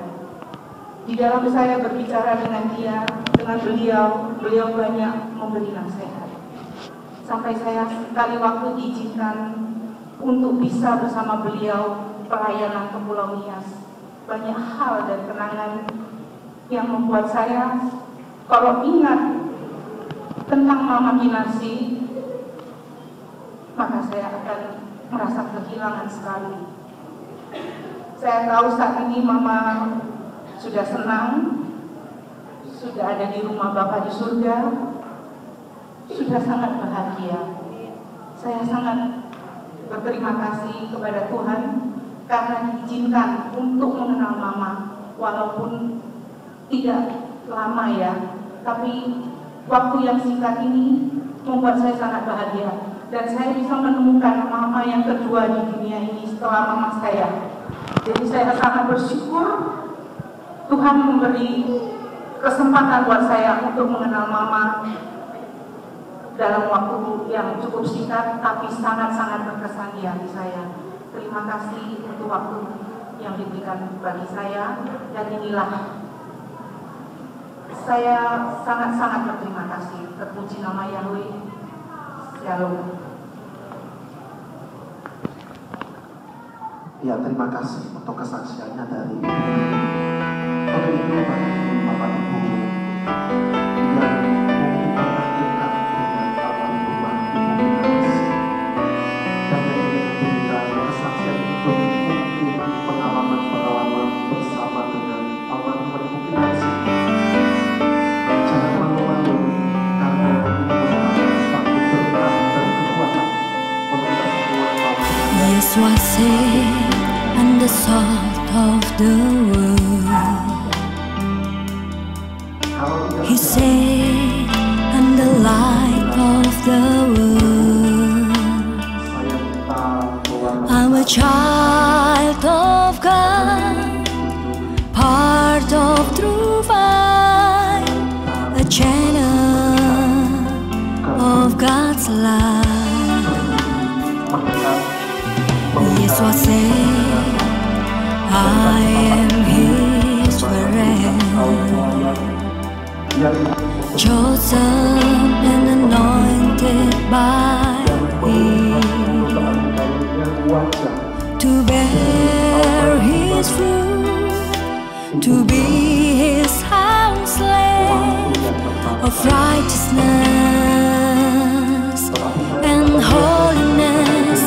Di dalam saya berbicara dengan dia, dengan beliau banyak memberi nasihat. Sampai saya sekali waktu diizinkan untuk bisa bersama beliau pelayanan ke Pulau Nias. Banyak hal dan kenangan yang membuat saya kalau ingat tentang Mama Kinarsi, maka saya akan merasa kehilangan sekali. Saya tahu saat ini Mama sudah senang, sudah ada di rumah Bapa di surga, sudah sangat bahagia. Saya sangat berterima kasih kepada Tuhan karena diizinkan untuk mengenal Mama, walaupun tidak lama ya, tapi waktu yang singkat ini membuat saya sangat bahagia. Dan saya bisa menemukan Mama yang kedua di dunia ini setelah Mama saya. Jadi saya sangat bersyukur Tuhan memberi kesempatan buat saya untuk mengenal Mama dalam waktu yang cukup singkat, tapi sangat-sangat berkesan di hati saya. Terima kasih untuk waktu yang diberikan bagi saya, dan inilah saya sangat-sangat berterima kasih. Terpuji nama Yahweh. Shalom. Ya, terima kasih untuk kesaksiannya dari Bapak Ibu, Bapak Ibu yang mungkin pernah dekat dengan almarhumah Ibu Kinarsi, dan yang memberikan kesaksian itu mungkin pengalaman-pengalaman bersama dengan almarhumah Ibu Kinarsi. Jangan malu-malu, karena ini merupakan suatu berkat dan kekuatan untuk kita semua. Yes, was said, and the salt of the world. He said, I'm the light of the world. I'm a child of God, part of true vine, a channel of God's life. Yes, was said, I am His friend, chosen and anointed by Him to bear His fruit, to be His house slave, righteousness and holiness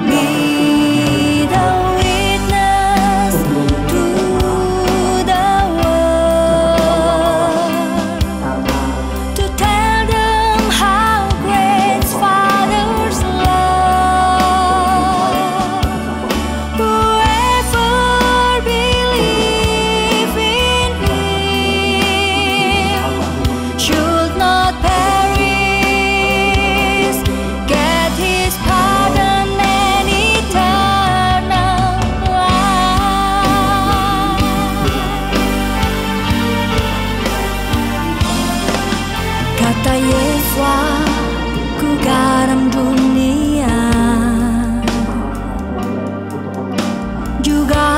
be the witness to the world, to tell them how great Father's love. Whoever believes in Him should not perish, get His pardon and eternal life. Kata Yesus, ku garam dunia, juga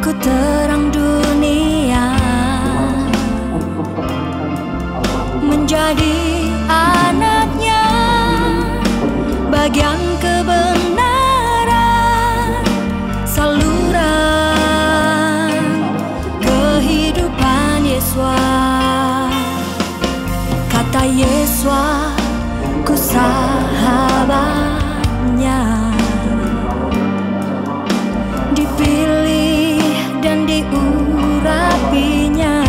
ku terang dunia. Menjadi anaknya, bagian kebenaran, saluran kehidupan Yesus. Kata Yesus, ku sahabatnya, dipilih dan diurapinya,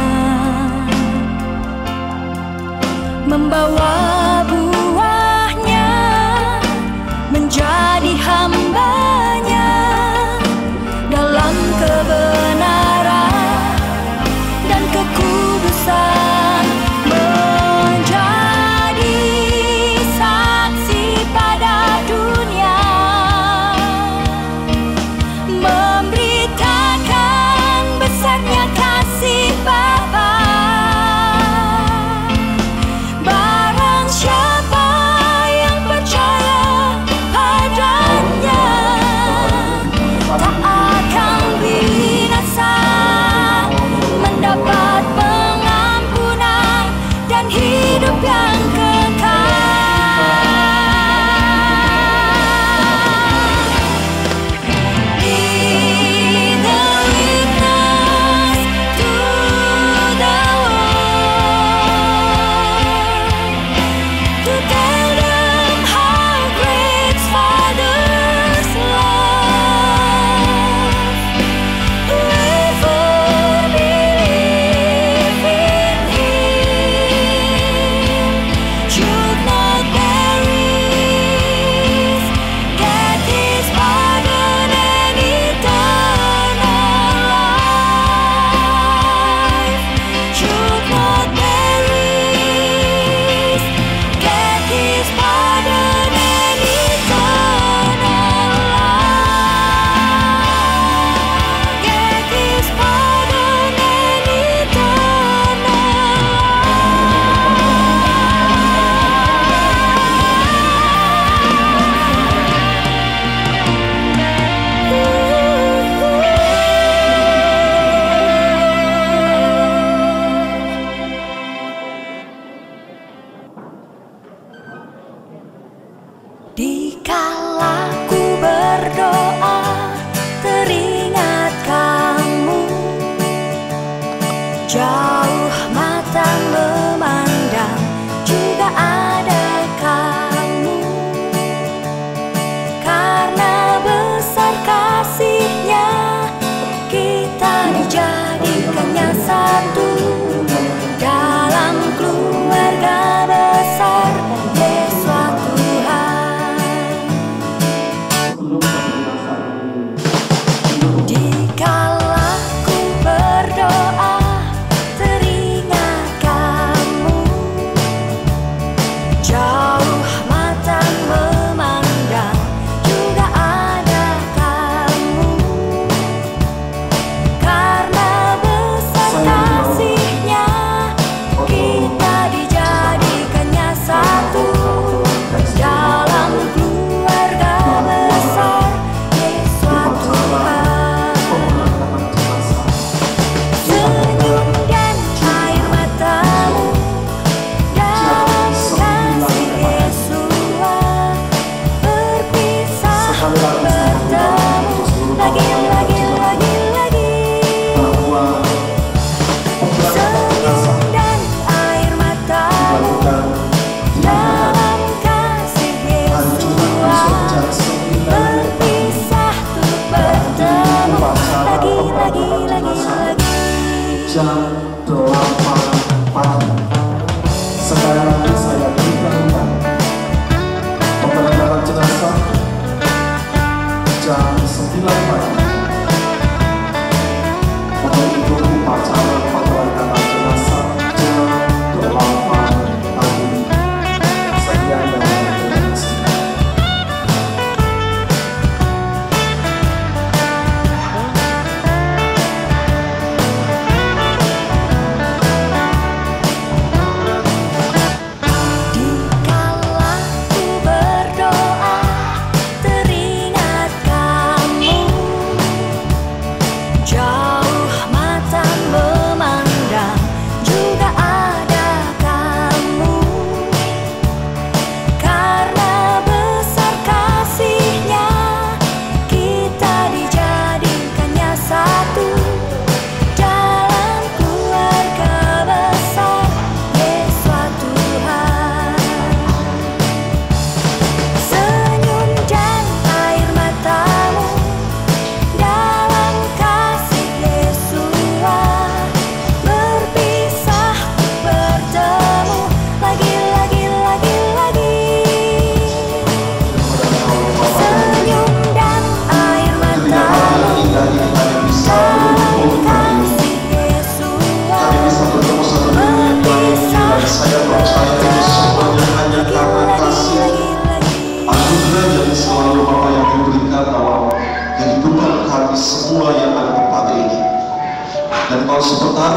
membawa buahnya, menjadi hambanya dalam kebenaran dan kekudusan, menjadi saksi pada dunia, memberitakan besarnya kasih Bapa. Barang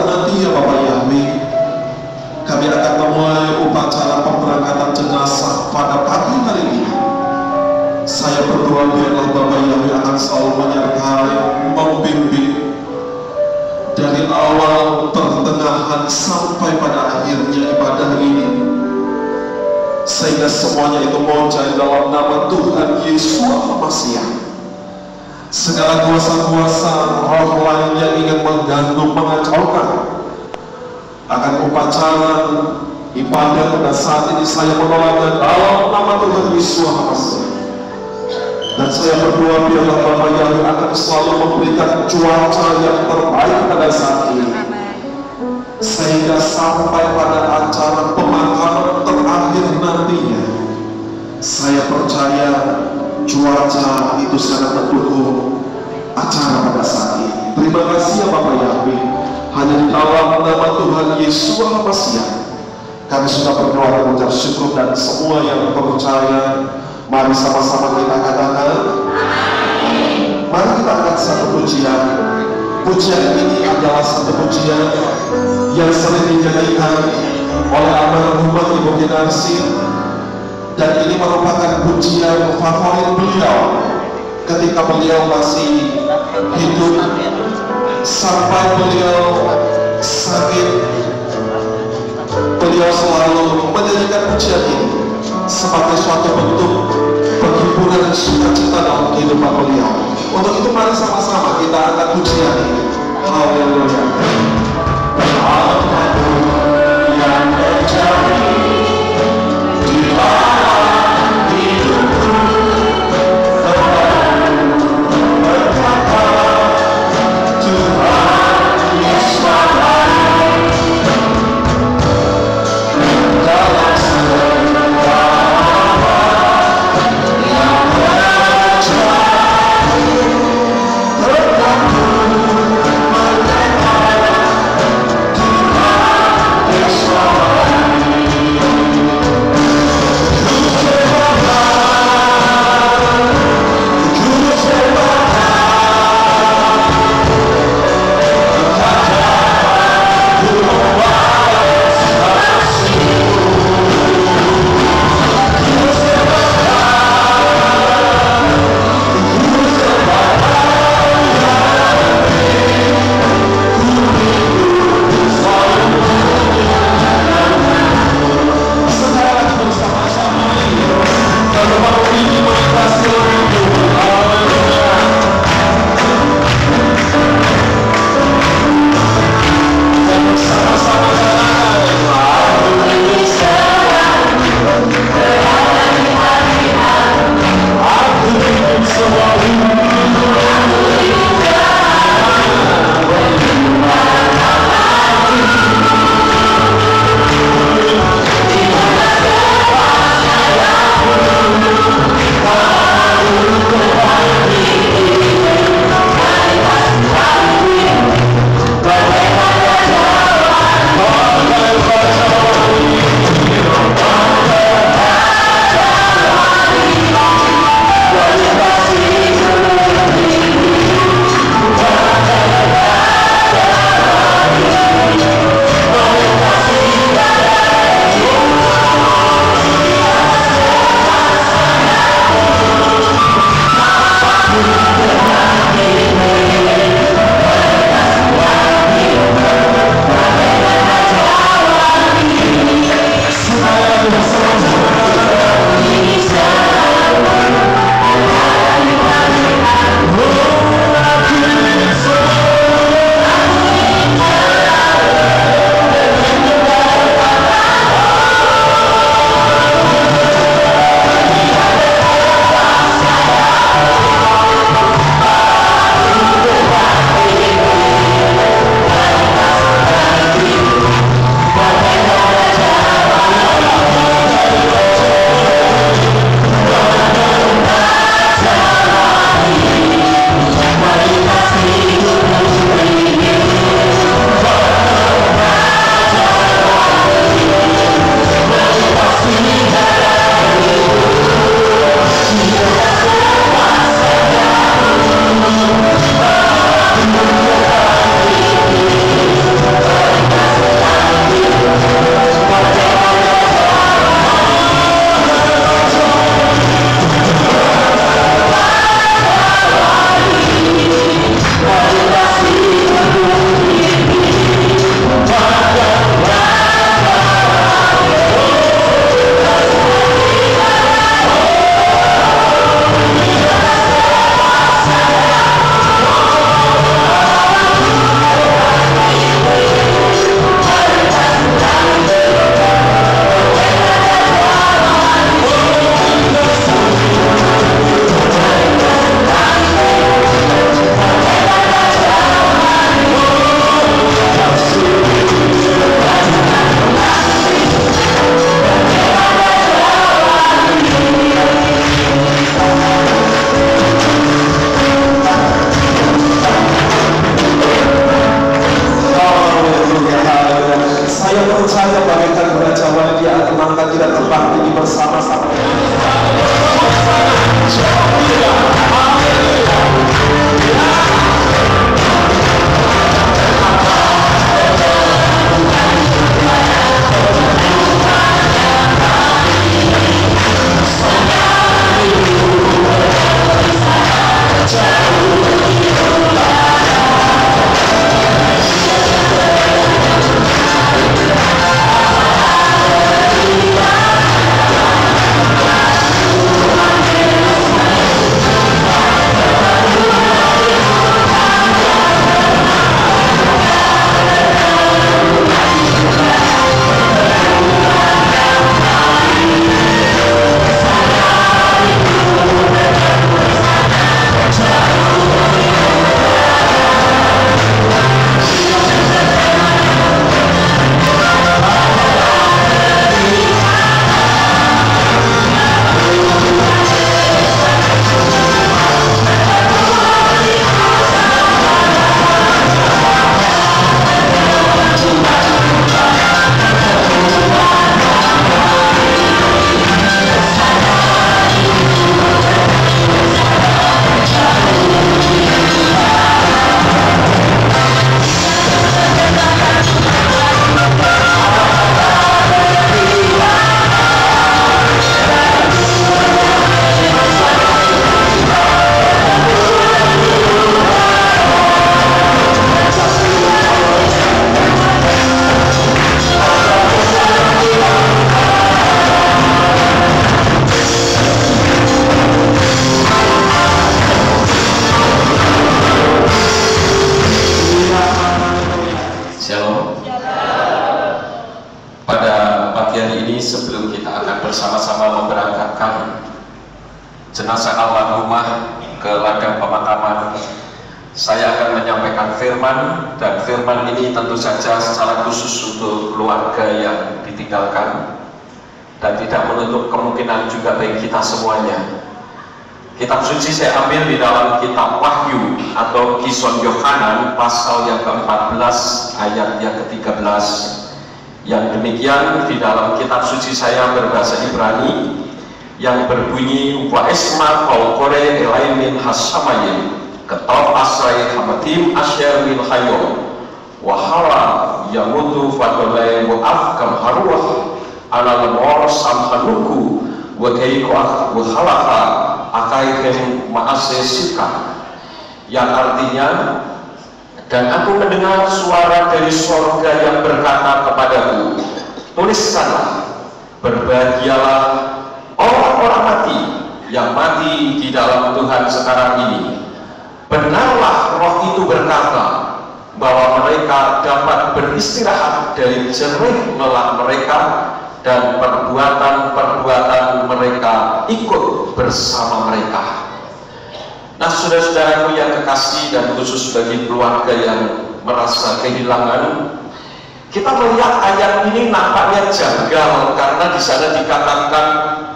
saat nanti ya Bapak Yahweh, kami akan memulai upacara pemberangkatan jenazah pada pagi hari ini. Saya berdoa biarlah Bapak Yahweh akan selalu menyertai, membimbing dari awal, pertengahan, sampai pada akhirnya ibadah ini, sehingga semuanya itu menjadi dalam nama Tuhan Yesus Masiah. Segala kuasa-kuasa roh lain yang ingin mengganggu, mengacaukan akan upacara ibadah pada saat ini, saya menolaknya dalam nama Tuhan Yesus Masiah. Dan saya berdoa biarlah Bapak Yahweh akan selalu memberikan cuaca yang terbaik pada saat ini, sehingga sampai pada acara pemakaman terakhir nantinya, saya percaya cuaca itu sangat mendukung acara pada saat ini. Terima kasih ya Bapak Yahweh, hanya di dalam nama Tuhan Yesus Masiah kami sudah berdoa dan mengucap syukur, dan semua yang percaya mari sama-sama kita katakan amin. Mari kita angkat satu pujian. Pujian ini adalah satu pujian yang sering dinyanyikan oleh almarhumah Ibu Kinarsi, dan ini merupakan pujian favorit beliau ketika beliau masih hidup sampai beliau sakit. Beliau selalu menyanyikan pujian ini sebagai suatu bentuk penghiburan dan sukacita dalam kehidupan beliau. Untuk itu mari sama-sama kita angkat pujian ini. Haleluya. Apapun yang terjadi di dalam hidupku, berkata Tuhan Yesus baik dalam segala yang terjadi, tetap ku berkata Tuhan saya bagaikan Raja Wali akan mengangkat kita terbang tinggi bersama-sama. jenazah almarhumah ke ladang pemakaman. Saya akan menyampaikan firman, dan firman ini tentu saja secara khusus untuk keluarga yang ditinggalkan dan tidak menutup kemungkinan juga bagi kita semuanya. Kitab suci saya ambil di dalam kitab Wahyu atau Kisah Yohanan pasal yang ke-14 ayat yang ke-13. Yang demikian di dalam kitab suci saya berbahasa Ibrani yang berbunyi wa isma qaukore elaimin hasamayin ketop asrai hamatim asyar min hayo wahala yamutu fadolai wa'af kam haruah ala lemor samhanuku wa kaikoah wa halaka akaihem ma'ase sika, yang artinya, dan aku mendengar suara dari sorga yang berkata kepadaku, tuliskanlah, berbahagialah orang-orang mati yang mati di dalam Tuhan sekarang ini. Benarlah roh itu berkata bahwa mereka dapat beristirahat dari jerih lelah mereka, dan perbuatan-perbuatan mereka ikut bersama mereka. Nah, saudara-saudaraku yang kekasih, dan khusus bagi keluarga yang merasa kehilangan, kita melihat ayat ini nampaknya janggal karena di sana dikatakan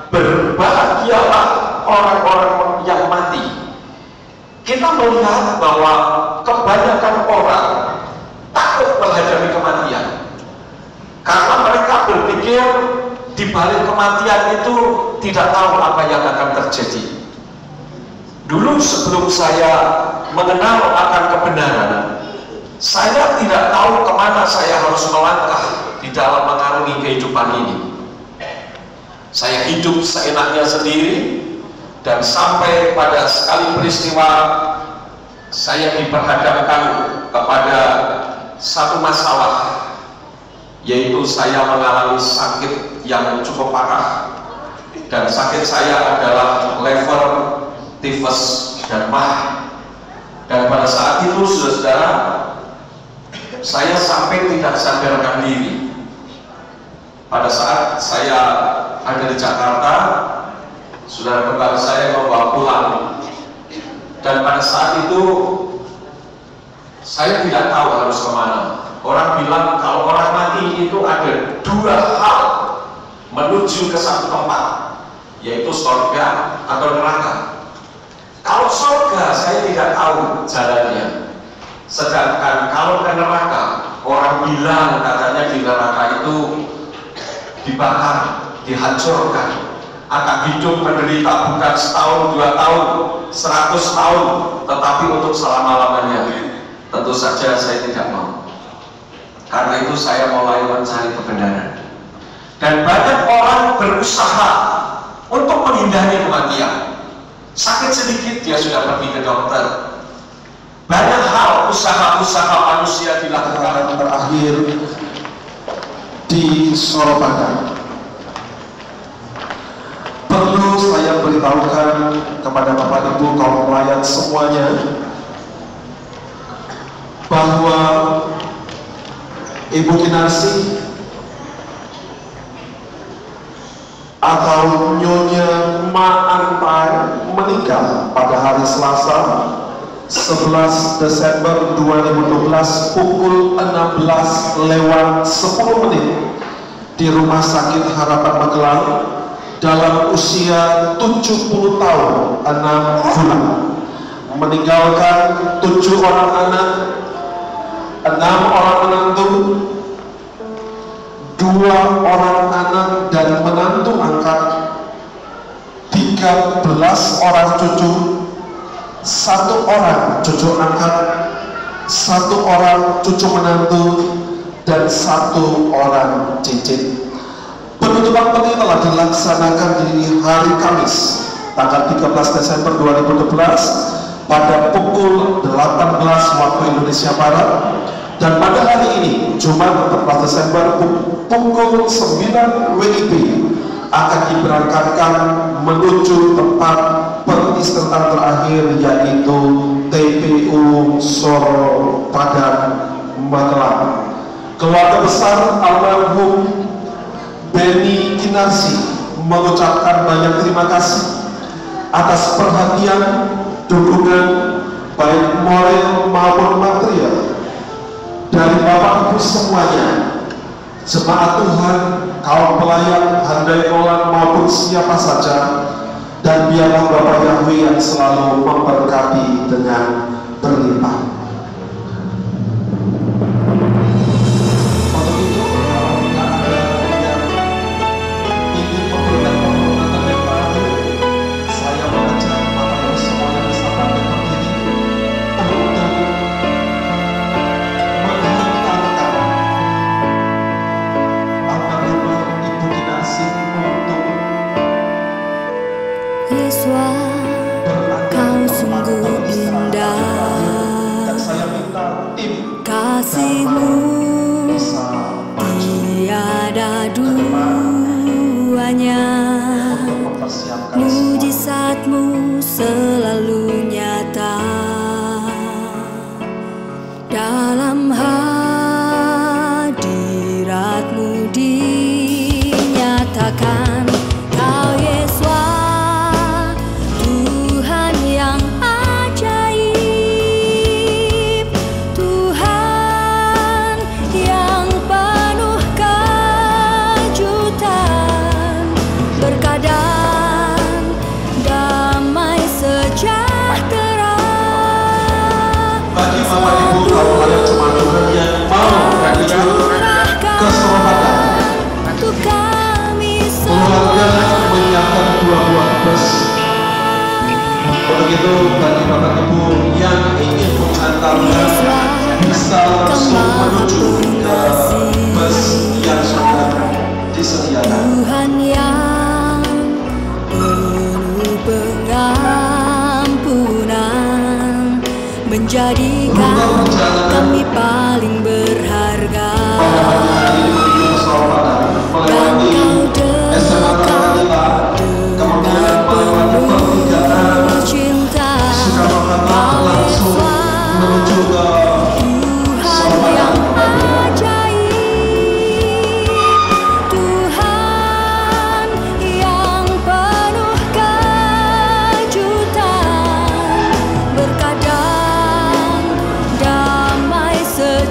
berbahagialah orang-orang yang mati. Kita melihat bahwa kebanyakan orang takut menghadapi kematian karena mereka berpikir di balik kematian itu tidak tahu apa yang akan terjadi. Dulu sebelum saya mengenal akan kebenaran, saya tidak tahu kemana saya harus melangkah di dalam mengarungi kehidupan ini. Saya hidup seenaknya sendiri, dan sampai pada sekali peristiwa saya diperhadapkan kepada satu masalah, yaitu saya mengalami sakit yang cukup parah, dan sakit saya adalah lever, tifus, dan mah. Dan pada saat itu, saudara, saya sampai tidak sadarkan diri. Pada saat saya ada di Jakarta, saudara kembar saya membawa pulang, dan pada saat itu saya tidak tahu harus kemana. Orang bilang kalau orang mati itu ada dua hal menuju ke satu tempat, yaitu surga atau neraka. Kalau surga saya tidak tahu jalannya, sedangkan kalau ke neraka Orang bilang katanya di neraka itu dibakar, dihancurkan, akan hidup menderita bukan setahun, 2 tahun, 100 tahun, tetapi untuk selama-lamanya. Tentu saja saya tidak mau. Karena itu saya mulai mencari kebenaran. Dan banyak orang berusaha untuk menghindari kematian. Sakit sedikit dia sudah pergi ke dokter. Banyak hal usaha-usaha manusia dilakukan. Terakhir di Soropada, perlu saya beritahukan kepada Bapak Ibu kaum pelayan semuanya bahwa Ibu Kinarsi atau Nyonya Ma Antai meninggal pada hari Selasa 11 Desember 2012 pukul 16:10 di Rumah Sakit Harapan Magelang dalam usia 70 tahun 6 bulan, meninggalkan 7 orang anak, 6 orang menantu, 2 orang anak dan menantu angkat, 13 orang cucu, 1 orang cucu angkat, 1 orang cucu menantu, dan 1 orang cicit. Penutupan peti telah dilaksanakan di hari Kamis tanggal 13 Desember 2012 pada pukul 18 waktu Indonesia Barat, dan pada hari ini Jumat 14 Desember pukul 9 WIB akan diberangkatkan menuju tempat peristirahatan terakhir, yaitu TPU Soropada Magelang. Keluarga besar almarhum Beni Kinarsi mengucapkan banyak terima kasih atas perhatian, dukungan baik moral maupun material dari Bapak Ibu semuanya, jemaat Tuhan, kaum pelayan, handai molan maupun siapa saja, dan biarlah Bapak Yahweh yang selalu memberkati dengan berlimpah. Kau sungguh indah, kasihmu tiada duanya, mujizatmu selalu nyata, dalam hadiratmu dinyatakan. Kau Yesus, Tuhan yang ajaib, Tuhan yang penuh kejutan, berkat dan damai sejahtera. Bagi Bapak Ibu kaum pelayan jemaat Tuhan yang mau berangkat ke Soropada, keluarga menyiapkan 2 buah bus. Untuk itu bagi Bapak Ibu yang ingin mengantarkan bisa langsung menuju ke bus yang sudah disediakan. Tuhan yang penuh pengampunan menjadikan kami paling berharga. Dan kau dekat dengan penuh cinta. Kau Yesus, Tuhan yang ajaib, Tuhan yang penuh kejutan, berkat dan damai sejahtera.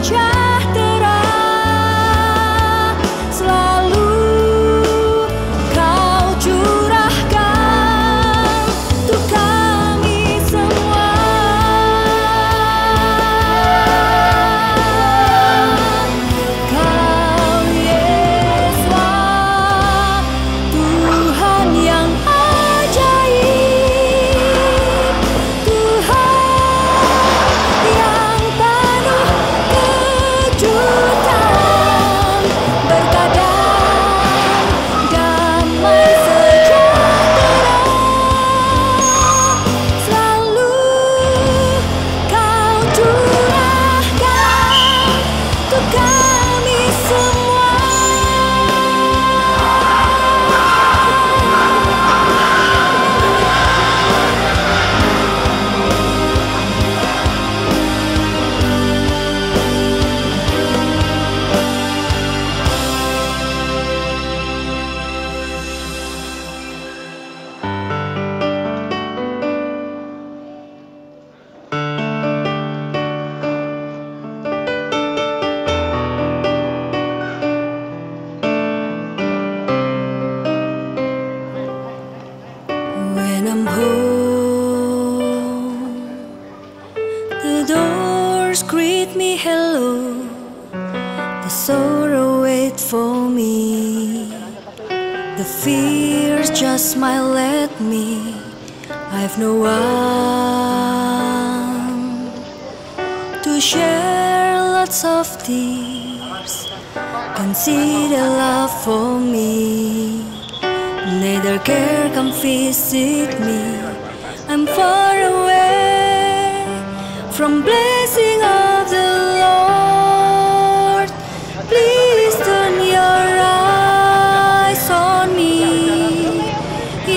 The fears just smile at me. I've no one to share lots of tears. Can see the love for me. Neither care come visit me. I'm far away from blessing of the Lord. Please turn your eyes on me,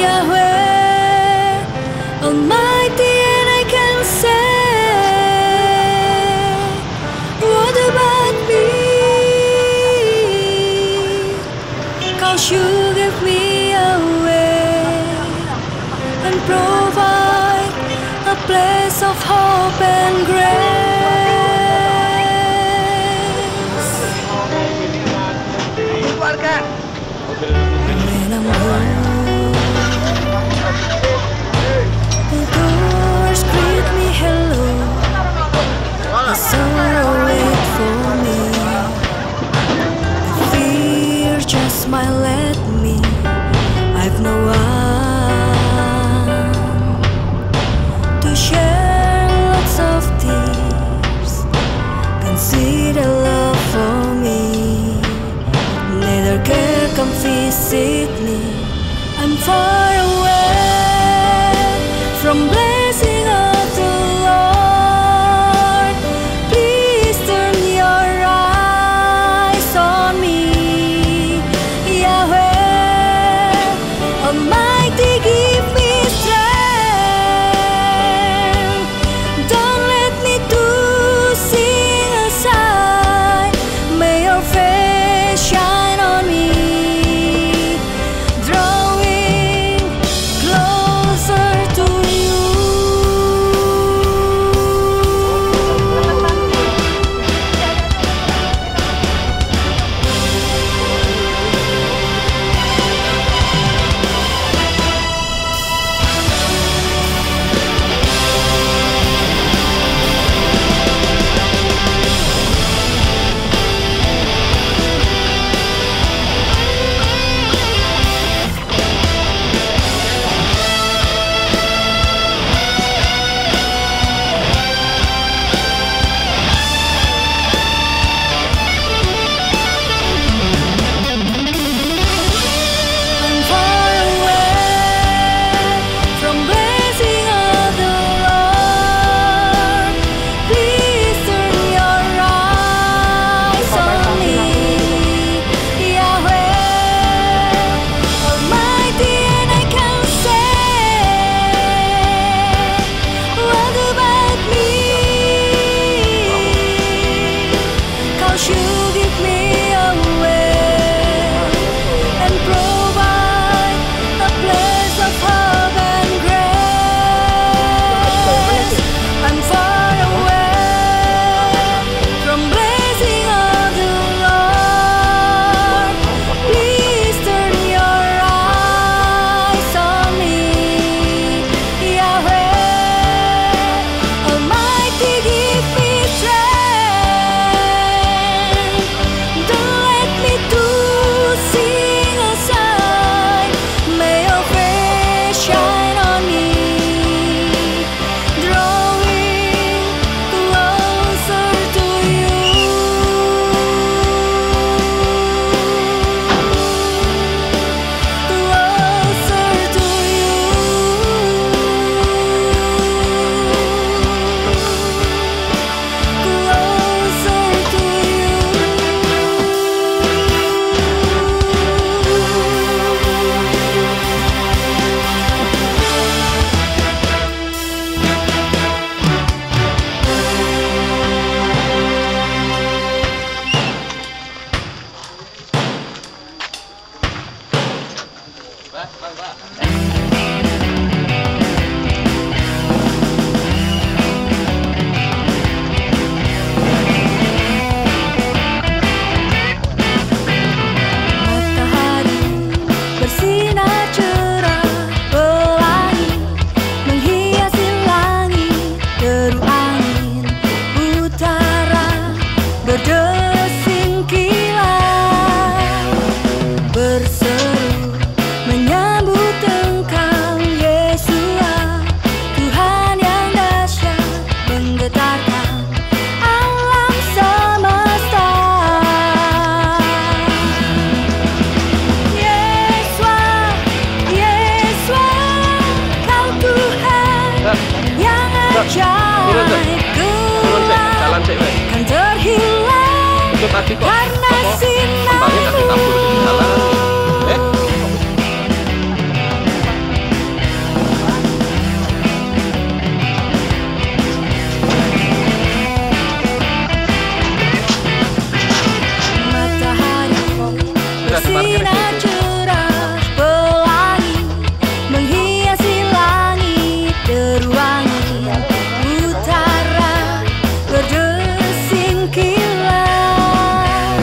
Yahweh Almighty, and I can say, what about me? 'Cause you give me away and provide a place of hope and grace. When I'm home, the doors greet me hello. The sorrow wait for me. The fear just smile at me. I've no one to share lots of tears. Can see the love for me. Neither care come visit me. I'm far away from blessing of the Lord. Please turn your eyes on me, Yahweh Almighty, give me strength. Don't let me to sing aside. May your face shine on me, drawing closer to you. I'm far away from blessing of the Lord. Please turn your eyes on me, Yahweh Almighty, and I can say, what about me? 'Cause you give me away and provide a place of hope and grace. I'm far away from blessing of the Lord. Please turn your eyes on me, Yahweh Almighty, give me strength. Don't let me to sing aside. May your face shine on me, drawing closer to you. Closer to you. Closer to you. Matahari bersinar cerah, pelangi menghiasi langit. Deru angin utara berdesing kilat, berseru ajaib gelap kan terhilang karena sinarmu. Bersinar cerah pelangi menghiasi langit terwangi, utara berdesing kilat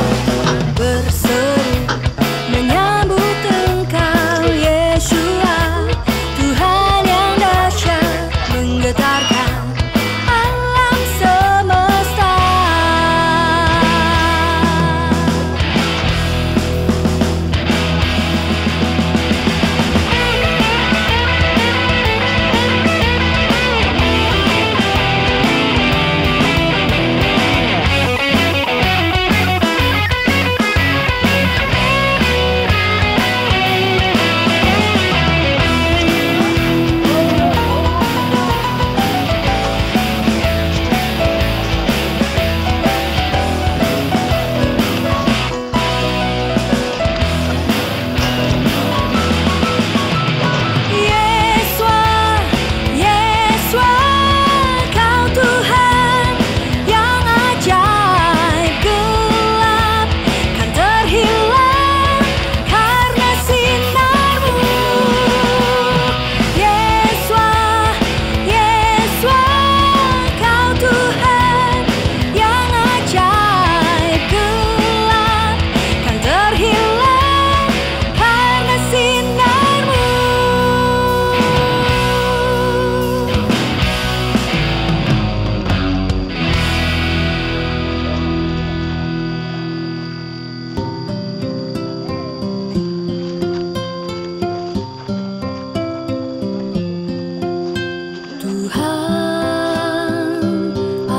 berseru menyambut Engkau Yeshua, Tuhan yang dahsyat menggetarkan alam semesta.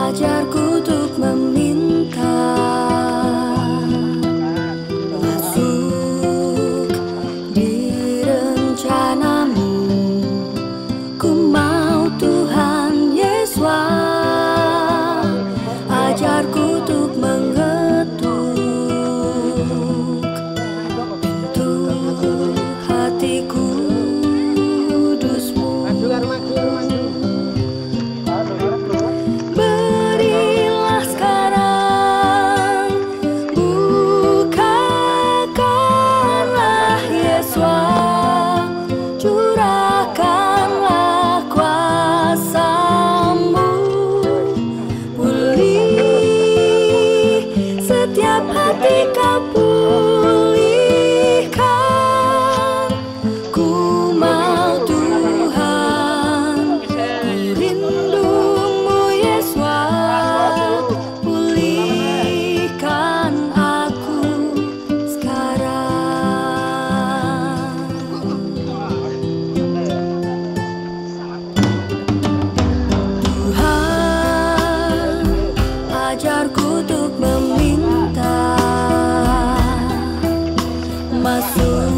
Ajarku untuk meminta, masuk di rencanamu. Ku mau Tuhan Yesus, ajarku untuk mengetuk pintu hati kudus-Mu. Berilah sekarang, bukakanlah Yesus, curahkanlah kuasa-Mu, pulih setiap hati Kau pulihkan. Ku mau Tuhan, ku rindumu Yesus, pulihkan aku sekarang. Tuhan, ajarku untuk meminta, masuk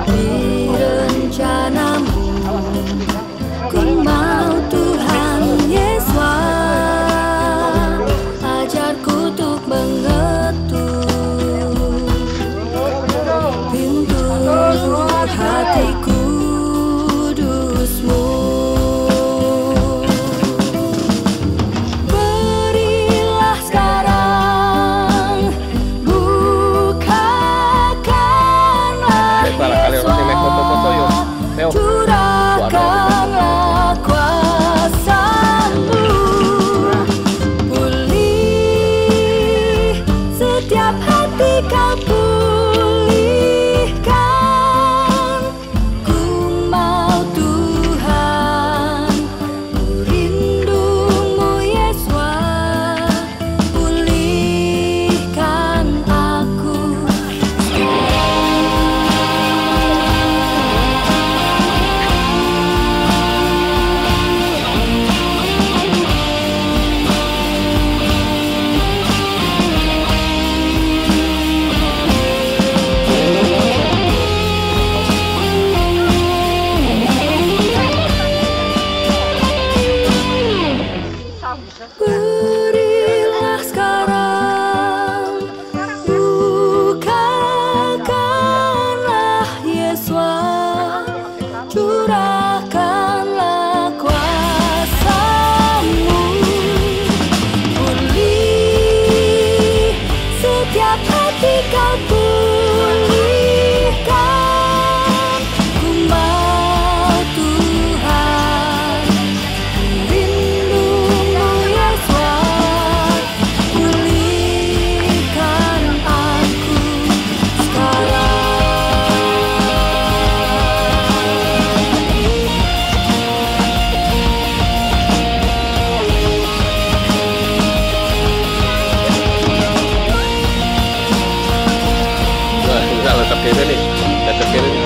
di rencanamu. Ku mau Tuhan Yesus, ajarku untuk mengetuk pintu hati kudus-Mu. Berilah sekarang, bukakan kiri nih, ke kiri nih.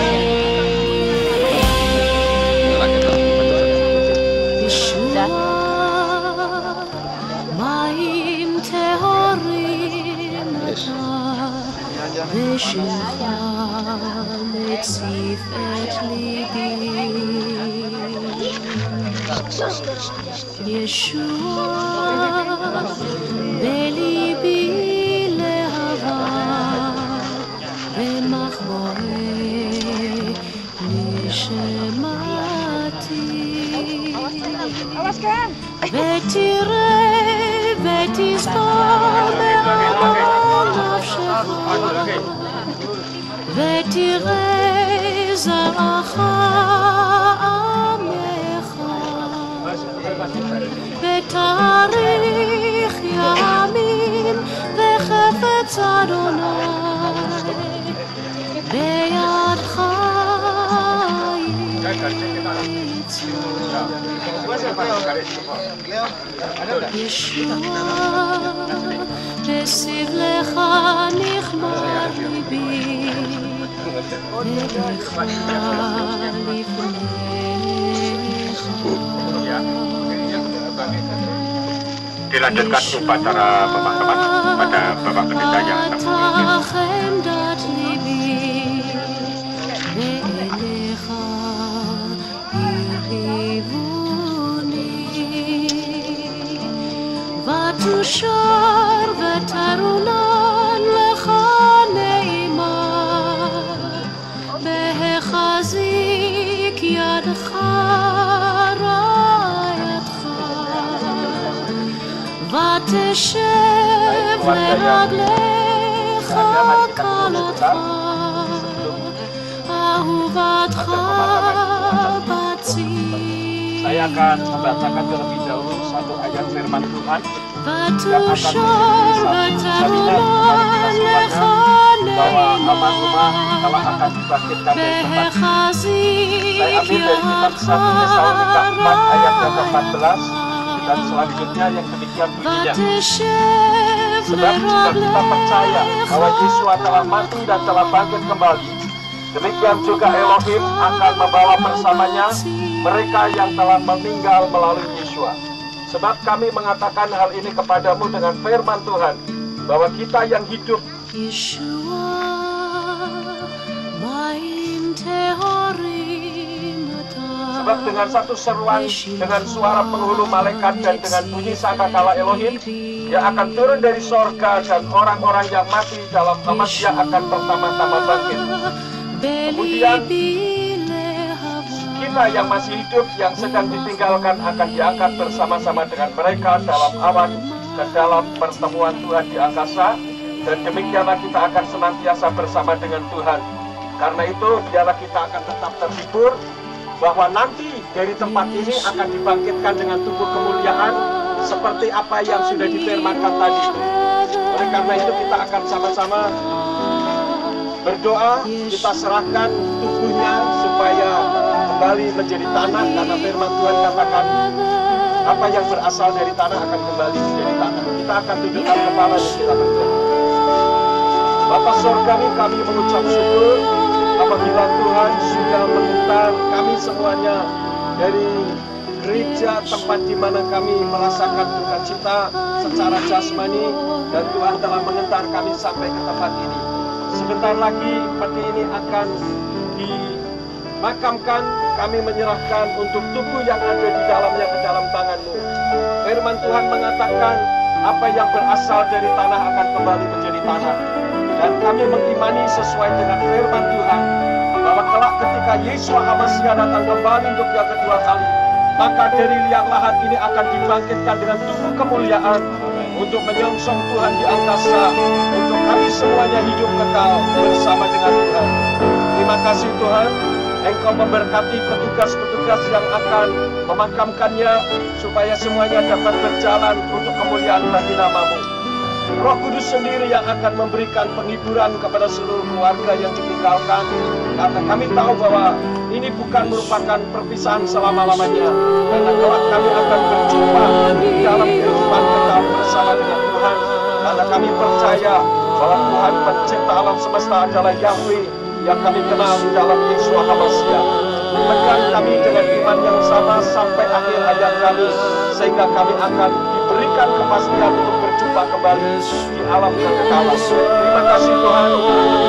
Yeshua, belibi lehava, b'machboe nishemati. ותראה ותזכור בעמל נפשך, ותראה זרעך עמך, ותאריך ימים וחפץ אדוני בידך ישוע בסבלך נכמר ליבי ולך Dilanjutkan upacara pemakaman pada Bapak Pendeta yang ותושר ותרונן לך נעימה, בהחזיק ידך רעייתך, ותשב לרגליך כלתך, אהובתך בציל. Saya akan membacakan terlebih dahulu satu ayat firman Tuhan yang akan bahwa almarhumah telah akan dibangkitkan dari tempat. Saya ambil dari kitab 1 Tesalonika 4 ayat yang ke-14 dan selanjutnya yang demikian bunyinya. Sebab jika kita percaya bahwa Yesus telah mati dan telah bangkit kembali, demikian juga Elohim akan membawa bersamanya mereka yang telah meninggal melalui Yesus. Sebab kami mengatakan hal ini kepadamu dengan firman Tuhan, bahwa kita yang hidup sebab dengan satu seruan, dengan suara penghulu malaikat dan dengan bunyi sangkakala Elohim yang akan turun dari sorga, dan orang-orang yang mati dalam nama Dia akan pertama-tama bangkit. Kemudian kita yang masih hidup, yang sedang ditinggalkan, akan diangkat bersama-sama dengan mereka dalam awan ke dalam pertemuan Tuhan di angkasa, dan demikianlah kita akan senantiasa bersama dengan Tuhan. Karena itu biarlah kita akan tetap terhibur bahwa nanti dari tempat ini akan dibangkitkan dengan tubuh kemuliaan seperti apa yang sudah difirmankan tadi. Oleh karena itu kita akan sama-sama berdoa, kita serahkan tubuhnya supaya kembali menjadi tanah, karena firman Tuhan katakan apa yang berasal dari tanah akan kembali menjadi tanah. Kita akan tundukkan kepala dan kita berdoa. Bapa Surgawi, kami mengucap syukur apabila Tuhan sudah mengantar kami semuanya dari gereja, tempat di mana kami merasakan duka cita secara jasmani, dan Tuhan telah mengantar kami sampai ke tempat ini. Sebentar lagi peti ini akan dimakamkan. Kami menyerahkan untuk tubuh yang ada di dalamnya ke dalam tangan-Mu. Firman Tuhan mengatakan apa yang berasal dari tanah akan kembali menjadi tanah. Dan kami mengimani sesuai dengan firman Tuhan bahwa kelak ketika Yesus HaMasiah datang kembali untuk yang kedua kali, maka dari liang lahat ini akan dibangkitkan dengan tubuh kemuliaan untuk menyongsong Tuhan di angkasa, untuk kami semuanya hidup kekal bersama dengan Tuhan. Terima kasih Tuhan, Engkau memberkati petugas-petugas yang akan memakamkannya, supaya semuanya dapat berjalan untuk kemuliaan bagi nama-Mu. Roh Kudus sendiri yang akan memberikan penghiburan kepada seluruh keluarga yang ditinggalkan, karena kami tahu bahwa ini bukan merupakan perpisahan selama-lamanya, karena kelak kami akan berjumpa di dalam kehidupan kekal bersama dengan Tuhan. Karena kami percaya bahwa Tuhan pencipta alam semesta adalah Yahweh, yang kami kenal di dalam Yesus HaMashiach. Pegang kami dengan iman yang sama sampai akhir hayat kami, sehingga kami akan diberikan kepastian untuk berjumpa kembali di alam kekekalan. Terima kasih Tuhan,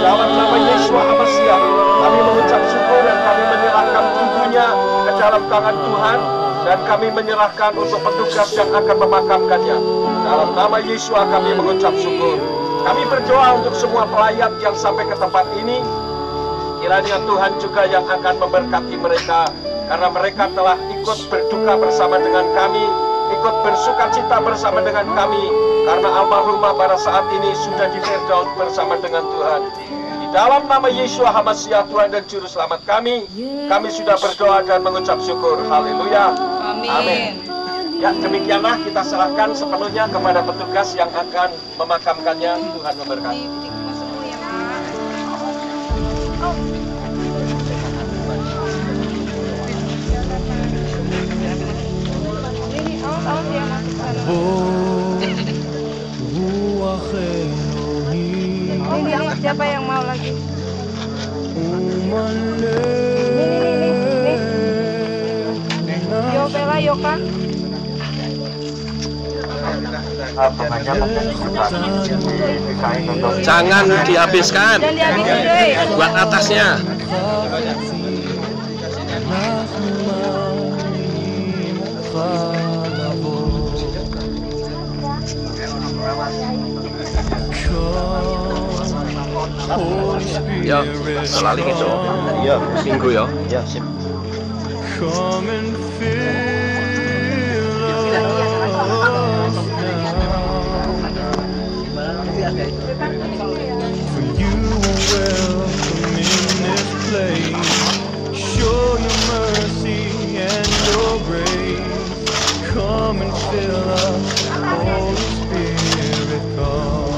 dalam nama Yesus HaMashiach kami mengucap syukur dan kami menyerahkan tubuhnya ke dalam tangan Tuhan, dan kami menyerahkan untuk petugas yang akan memakamkannya. Dalam nama Yesus kami mengucap syukur. Kami berdoa untuk semua pelayan yang sampai ke tempat ini. Kiranya Tuhan juga yang akan memberkati mereka, karena mereka telah ikut berduka bersama dengan kami, ikut bersuka cita bersama dengan kami, karena almarhumah pada saat ini sudah di Firdaus bersama dengan Tuhan. Di dalam nama Yesus HaMashiach, Tuhan dan Juru Selamat kami sudah berdoa dan mengucap syukur. Haleluya. Amin. Ya, demikianlah kita serahkan sepenuhnya kepada petugas yang akan memakamkannya. Tuhan memberkati. Ini siapa yang mau lagi? Yobela Yoka. Jangan dihabiskan. Buat atasnya. Ya, selalu gitu. Iya, minggu ya. Ya, sip. Show your mercy and your grace. Come and fill us, Holy Spirit, come.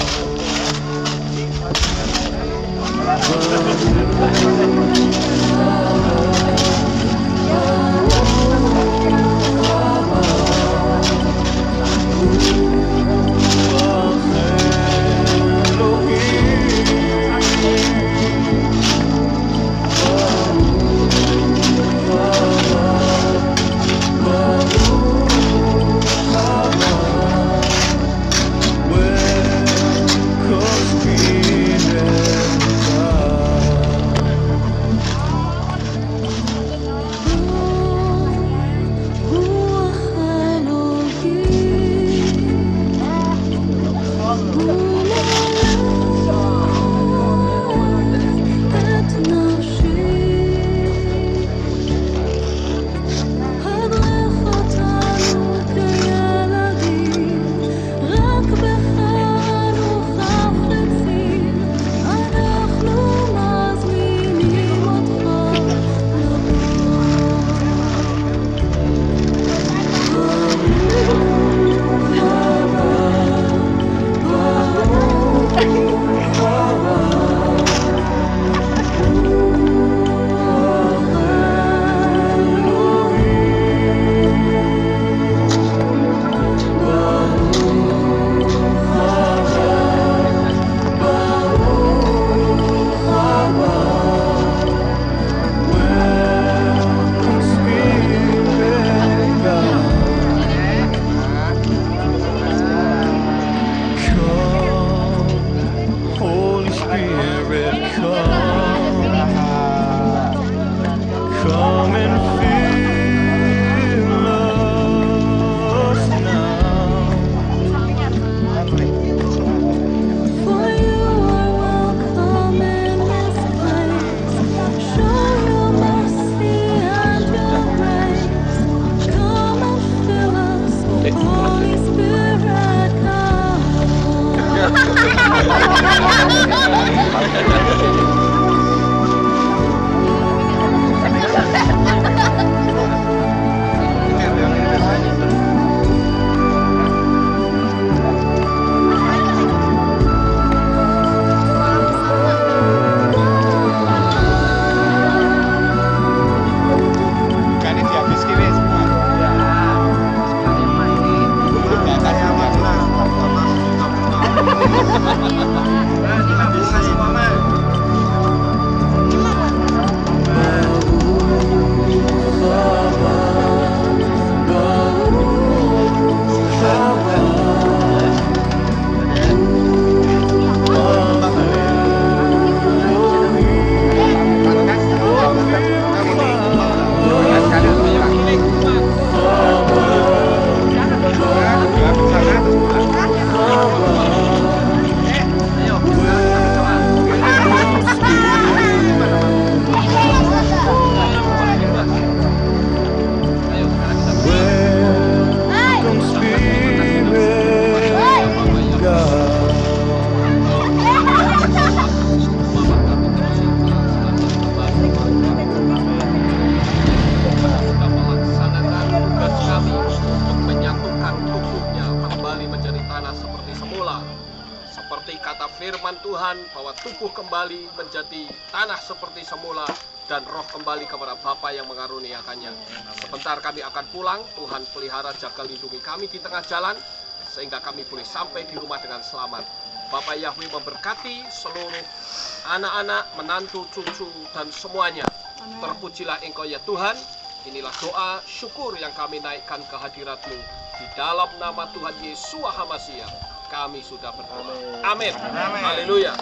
tubuh kembali menjadi tanah seperti semula, dan roh kembali kepada Bapa yang mengaruniakannya. Sebentar kami akan pulang. Tuhan pelihara, jaga, lindungi kami di tengah jalan, sehingga kami boleh sampai di rumah dengan selamat. Bapa Yahweh memberkati seluruh anak-anak, menantu, cucu, dan semuanya. Terpujilah Engkau ya Tuhan. Inilah doa syukur yang kami naikkan ke hadirat-Mu. Di dalam nama Tuhan Yesus HaMasiah kami sudah berdoa. Amin. Haleluya.